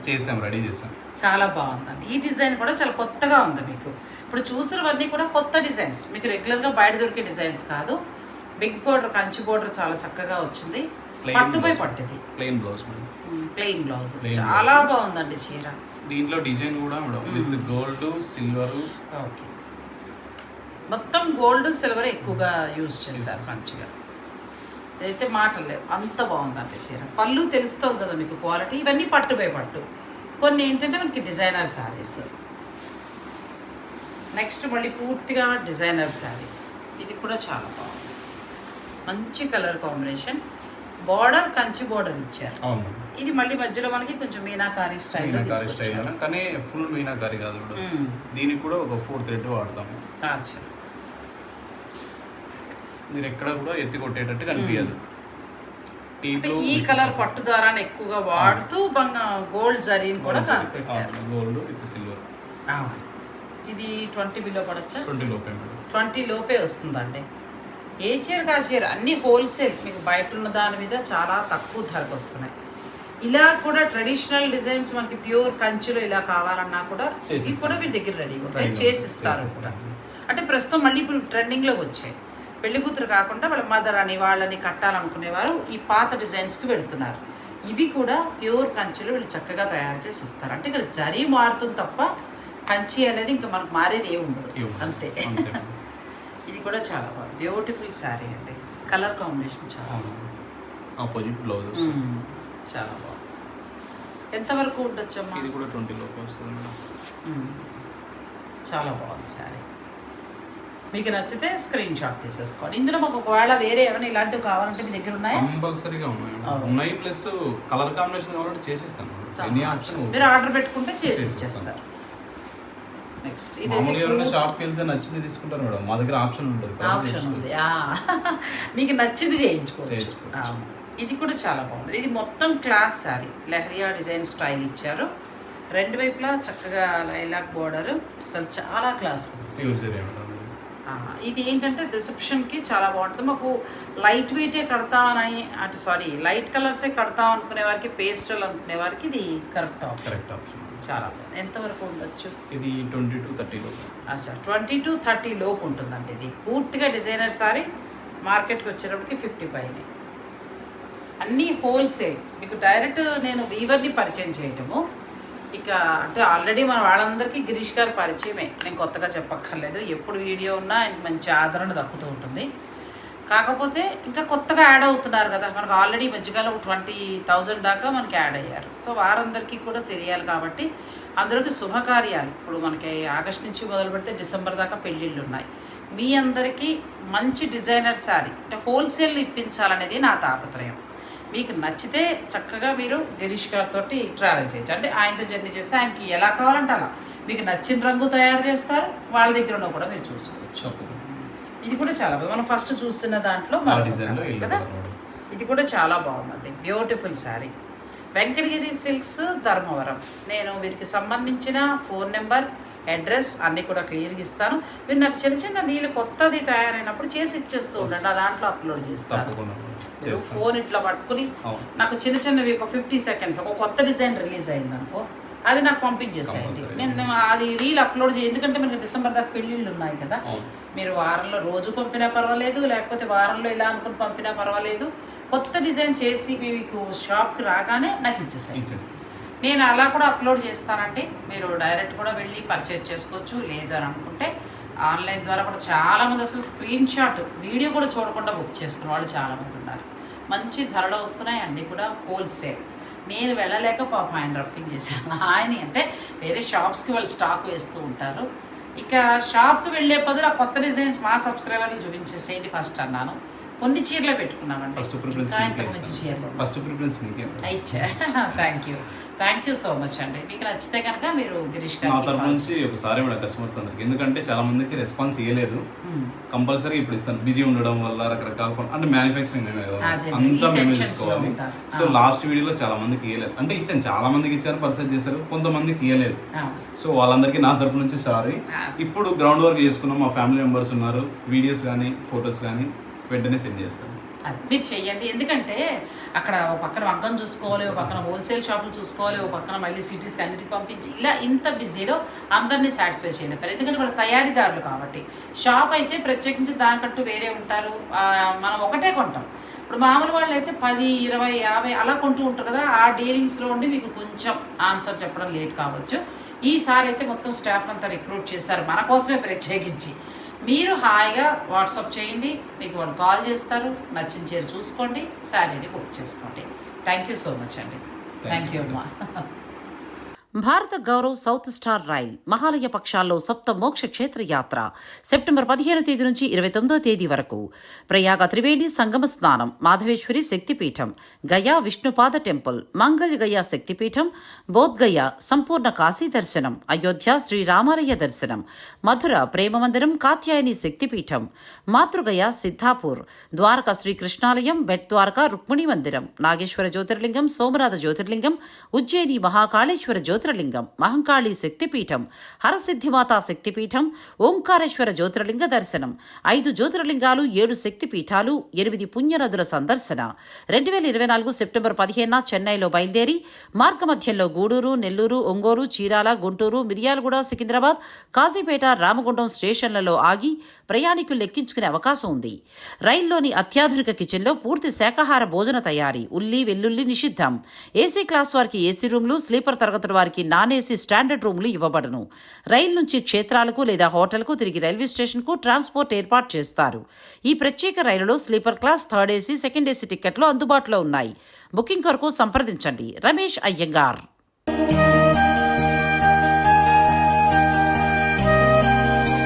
చేసాం, రెడీ చేసాం. చాలా బాగుందండి. ఈ డిజైన్ కూడా చాలా కొత్తగా ఉంది. మీకు ఇప్పుడు చూసినవన్నీ కూడా కొత్త డిజైన్స్, మీకు రెగ్యులర్గా బయట దొరికే డిజైన్స్ కాదు. బిగ్ బోర్డర్, కంచి బోర్డర్ చాలా చక్కగా వచ్చింది. పట్టుపై పట్టింది, ప్లెయిన్ బ్లౌజ్, ప్లెయిన్ బ్లౌజ్ చాలా బాగుందండి చీర. దీంట్లో డిజైన్ కూడా madam with gold, silver. Okay, మొత్తం గోల్డ్ సిల్వర్ ఎక్కువగా యూజ్ చేస్తారు మంచిగా. ఇదైతే మాటలు లేవు, అంత బాగుందండి చీర. పళ్ళు తెలుస్తుంది కదా మీకు క్వాలిటీ. ఇవన్నీ పట్టుపై పట్టు. కొన్ని ఏంటంటే మనకి డిజైనర్ శారీస్. నెక్స్ట్ మళ్ళీ పూర్తిగా డిజైనర్ శారీ. ఇది కూడా చాలా బాగుంది, మంచి colour combination. Border Kanchi border ఇచ్చారు. ఇది మళ్ళీ మధ్యలో మనకి కొంచెం మీనాకారి స్టైల్, కానీ ఫుల్ మీనాకారి కాదు. దీనికి కూడా ఒక 4 thread వాడతాము. మీరు ఎక్కడ కూడా ఎత్తి కొట్టేటట్టు కనిపించదు. ఈ కలర్ పట్టు దారాన్ని ఎక్కువగా వాడుతూ గోల్డ్ జరీని కూడా గోల్డ్ విత్ సిల్వర్. ఇది 20 బిలో పడచ్చా? 20 లోపే వస్తుందండి. ఏ చీర కా చీర అన్ని హోల్సేల్, మీకు బయట ఉన్న దాని మీద చాలా తక్కువ ధరకు వస్తున్నాయి. ఇలా కూడా ట్రెడిషనల్ డిజైన్స్ మనకి ప్యూర్ కంచులో ఇలా కావాలన్నా కూడా ఇవి కూడా మీ దగ్గర రెడీగా ఉంటాయి, చేసిస్తారు కూడా. అంటే ప్రస్తుతం మళ్ళీ ఇప్పుడు ట్రెండింగ్లో వచ్చాయి. పెళ్లి కూతురు కాకుండా వాళ్ళ మదర్ అని వాళ్ళని కట్టాలనుకునేవారు ఈ పాత డిజైన్స్కి వెళుతున్నారు. ఇవి కూడా ప్యూర్ కంచులో వీళ్ళు చక్కగా తయారు చేసి ఇస్తారు. అంటే ఇక్కడ జరీ మారుతుంది తప్ప కంచి అనేది ఇంకా మనకు మారేది ఏమి ఉండదు, అంతే. ఇది కూడా చాలా బాగుంది, బ్యూటిఫుల్ శారీ అండి. కలర్ కాంబినేషన్ చాలా ఆపోజిట్ బ్లౌజ్ చాలా బాగుంది. ఎంతవరకు ఉండొచ్చమ్మా? ఇది కూడా 20 లోపు వస్తుంది. చాలా బాగుంది శారీ. మీకు నచ్చితే స్క్రీన్ షాట్ తీసేసుకోండి. ఇందులో మాకు ఒకవేళ వేరే ఏమైనా ఇలాంటివి కావాలంటే మీ దగ్గర ఉన్నాయా? కంపల్సరీగా ఉన్నాయి. ప్లస్ కలర్ కాంబినేషన్ కావాలంటే చేసిస్తాను. మీరు ఆర్డర్ పెట్టుకుంటే చేసి ఇచ్చేస్తారు. నెక్స్ట్ ఇది షాప్కి వెళ్తే నచ్చింది తీసుకుంటారు మేడం. మా దగ్గర ఆప్షన్ ఉంటుంది, ఆప్షన్ ఉంది. మీకు నచ్చింది చేయించుకోవచ్చు. ఇది కూడా చాలా బాగుంది. ఇది మొత్తం class sari, leheriya design style ఇచ్చారు. 2 వైపులా చక్కగా లైలాక్ బోర్డర్, అసలు చాలా క్లాస్. ఇది ఏంటంటే రిసెప్షన్కి చాలా బాగుంటుంది. మాకు లైట్ వెయిటే కడతామని, అంటే సారీ లైట్ కలర్సే కడతాం అనుకునే వారికి, పేస్టల్ అనుకునే వారికి ఇది కరెక్ట్ ఆప్షన్. చాలా బాగుంది. ఎంతవరకు ఉండొచ్చు? ఇది 20 to 30 లోపు. అచ్చా, 20 to 30 లోపు ఉంటుందండి. ఇది పూర్తిగా డిజైనర్ సారీ. మార్కెట్కి వచ్చేటప్పటికి 50 పైన. అన్నీ హోల్సేల్. మీకు డైరెక్ట్ నేను వీవర్ని పరిచయం చేయటము. ఇక అంటే ఆల్రెడీ మన వాళ్ళందరికీ గిరీష్ గారు పరిచయమే, నేను కొత్తగా చెప్పక్కర్లేదు. ఎప్పుడు వీడియో ఉన్నా ఆయనకి మంచి ఆదరణ దక్కుతూ ఉంటుంది. కాకపోతే ఇంకా కొత్తగా యాడ్ అవుతున్నారు కదా మనకు. ఆల్రెడీ మధ్యకాలం 20,000 దాకా మనకి యాడ్ అయ్యారు. సో వారందరికీ కూడా తెలియాలి కాబట్టి అందరికీ శుభకార్యాలు. ఇప్పుడు మనకి ఆగస్ట్ నుంచి మొదలు పెడితే డిసెంబర్ దాకా పెళ్ళిళ్ళు ఉన్నాయి. మీ అందరికీ మంచి డిజైనర్ శారీ అంటే హోల్సేల్ ఇప్పించాలనేది నా తాపత్రయం. మీకు నచ్చితే చక్కగా మీరు గిరీష్ గారితో ట్రావెల్ చేయొచ్చు. అంటే ఆయనతో జర్నీ చేస్తే ఆయనకి ఎలా కావాలంటే అలా మీకు నచ్చిన రంగు తయారు చేస్తారు, వాళ్ళ దగ్గర ఉన్న కూడా మీరు చూసుకోవచ్చు. ఇది కూడా చాలా బాగుంది. మనం ఫస్ట్ చూస్తున్న దాంట్లో కదా, ఇది కూడా చాలా బాగుందండి. బ్యూటిఫుల్ శారీ. వెంకటగిరి సిల్క్స్ ధర్మవరం. నేను వీరికి సంబంధించిన ఫోన్ నెంబర్, అడ్రస్ అన్నీ కూడా క్లియర్గా ఇస్తాను. మీరు నాకు చిన్న చిన్న నీళ్ళు కొత్తది తయారైనప్పుడు చేసి ఇచ్చేస్తూ ఉండండి, ఆ దాంట్లో అప్లోడ్ చేస్తాను. ఫోన్ ఇట్లా పట్టుకుని నాకు చిన్న చిన్నవి ఒక 50 seconds ఒక కొత్త డిజైన్ రిలీజ్ అయింది అనుకో, అది నాకు పంపించేసేయండి. నేను అది రీల్ అప్లోడ్ చేయ, ఎందుకంటే మనకి డిసెంబర్ దాకా పెళ్ళిళ్ళు ఉన్నాయి కదా. మీరు వారంలో రోజు పంపినా పర్వాలేదు, లేకపోతే వారంలో ఇలా అనుకుని పంపినా పర్వాలేదు. కొత్త డిజైన్ చేసి మీకు షాప్కి రాగానే నాకు ఇచ్చేసేయండి. నేను అలా కూడా అప్లోడ్ చేస్తానండి. మీరు డైరెక్ట్ కూడా వెళ్ళి పర్చేజ్ చేసుకోవచ్చు. లేదు అని అనుకుంటే ఆన్లైన్ ద్వారా కూడా చాలామంది అసలు స్క్రీన్ షాట్ వీడియో కూడా చూడకుండా బుక్ చేసుకున్న వాళ్ళు చాలామంది ఉన్నారు. మంచి ధరలో వస్తున్నాయి, అన్నీ కూడా హోల్సేల్. నేను వెళ్ళలేక పాపం ఆయన రప్పించేసాను. ఆయన అంటే వేరే షాప్స్కి వాళ్ళు స్టాక్ వేస్తూ ఉంటారు. ఇక షాప్కి వెళ్ళే బదులు ఆ కొత్త డిజైన్స్ మా సబ్స్క్రైబర్లు చూపించేసేయండి ఫస్ట్ అన్నాను. కొన్ని చీరలు పెట్టుకున్నామండి, మంచి చీరలు. అయితే థ్యాంక్ యూ సో మచ్ అండి. మీకు నచ్చితే కనుక మీరు గిరీష్ గారు తరపు నుంచి ఒకసారి కస్టమర్స్ అందరికి, ఎందుకంటే చాలా మందికి రెస్పాన్స్ ఇవ్వలేదు. కంపల్సరీ ఇప్పుడు ఇస్తాను, బిజీ ఉండడం వల్ల రకరకాల అంటే మ్యానుఫ్యాక్చరింగ్ అంతా మేమే తీసుకోవాలి. సో లాస్ట్ వీడియోలో చాలా మందికి ఇవ్వలేదు, అంటే ఇచ్చాను, చాలా మందికి ఇచ్చారు, పర్చేజ్ చేశారు, కొంతమందికి ఇవ్వలేదు. సో వాళ్ళందరికీ నా తరపు నుంచి సారీ. ఇప్పుడు గ్రౌండ్ వర్క్ చేసుకున్నాం, మా ఫ్యామిలీ మెంబర్స్ ఉన్నారు, వీడియోస్ కానీ ఫొటోస్ కానీ వెంటనే సెండ్ చేస్తాను. అది మీరు చెయ్యండి. ఎందుకంటే అక్కడ ఒక పక్కన మగ్గం చూసుకోవాలి, ఒక పక్కన హోల్సేల్ షాపులు చూసుకోవాలి, ఒక పక్కన మళ్ళీ సిటీస్కి అన్నిటికి పంపించి ఇలా ఇంత బిజీలో అందరినీ సాటిస్ఫై చేయలేరు. ఎందుకంటే వాళ్ళు తయారీదారులు కాబట్టి. షాప్ అయితే ప్రత్యేకించి దానికంటూ వేరే ఉంటారు, మనం ఒకటే కొంటాం. ఇప్పుడు మామూలు వాళ్ళు అయితే 10, 20, 50 అలా కొంటూ ఉంటారు కదా. ఆ డీలింగ్స్లో ఉండి మీకు కొంచెం ఆన్సర్ చెప్పడం లేట్ కావచ్చు. ఈసారి అయితే మొత్తం స్టాఫ్ అంతా రిక్రూట్ చేస్తారు మన కోసమే ప్రత్యేకించి. మీరు హాయిగా వాట్సాప్ చేయండి, మీకు వాళ్ళు కాల్ చేస్తారు, నచ్చిన చీర చూసుకోండి, శారీని బుక్ చేసుకోండి. థ్యాంక్ యూ సో మచ్ అండి. థ్యాంక్ యూ అమ్మా. Bharat Gaurav south star rail Mahalaya పక్షాల్లో సప్త మోక్ష క్షేత్ర యాత్ర సెప్టెంబర్ 15 తేదీ నుంచి 29 తేదీ వరకు. ప్రయాగ త్రివేణి సంగమ స్నానం, మాధవేశ్వరి శక్తిపీఠం, గయా విష్ణుపాద టెంపుల్, మంగళ గయా శక్తిపీఠం, బోధ్గయ సంపూర్ణ కాశీ దర్శనం, అయోధ్య శ్రీరామాలయ దర్శనం, మధుర ప్రేమ మందిరం కాత్యాయని శక్తిపీఠం, మాతృగయ సిద్ధాపూర్, ద్వారకా శ్రీకృష్ణాలయం, బెట్ ద్వారకా రుక్మిణి మందిరం, నాగేశ్వర జ్యోతిర్లింగం, సోమనాథ జ్యోతిర్లింగం, ఉజ్జయిని మహాకాళేశ్వర జ్యోతిర్లింగం, మహంకాళి శక్తిపీఠం, హరసిద్ధిమాతా శక్తిపీఠం, ఓంకారేశ్వర జ్యోతిర్లింగ దర్శనం, 5 జ్యోతిర్లింగాలు, 7 శక్తిపీఠాలు, 8 పుణ్యనదుల సందర్శన. 2024 సెప్టెంబర్ 15న చెన్నైలో బయలుదేరి మార్గమధ్యంలో గూడూరు, నెల్లూరు, ఒంగోలు, చీరాల, గుంటూరు, మిర్యాలగూడ, సికింద్రాబాద్, కాజీపేట, రామగుండం స్టేషన్లలో ఆగి ప్రయాణికులు లెక్కించుకునే అవకాశం ఉంది. రైల్లోని అత్యాధునిక కిచెన్లో పూర్తి శాకాహార భోజన తయారీ, ఉల్లి వెల్లుల్లి నిషిద్ధం. ఏసీ క్లాస్ వారికి ఏసీ రూమ్లు, స్లీపర్ తరగతుల వారికి నాన్ ఏసీ స్టాండర్డ్ రూమ్లు ఇవ్వబడును. రైలు నుంచి క్షేత్రాలకు లేదా హోటల్కు తిరిగి రైల్వే స్టేషన్కు ట్రాన్స్పోర్ట్ ఏర్పాటు చేస్తారు. ఈ ప్రత్యేక రైలులో sleeper class, third AC, second AC టికెట్లు అందుబాటులో ఉన్నాయి. బుకింగ్ కొరకు సంప్రదించండి. రమేష్ అయ్యంగార్.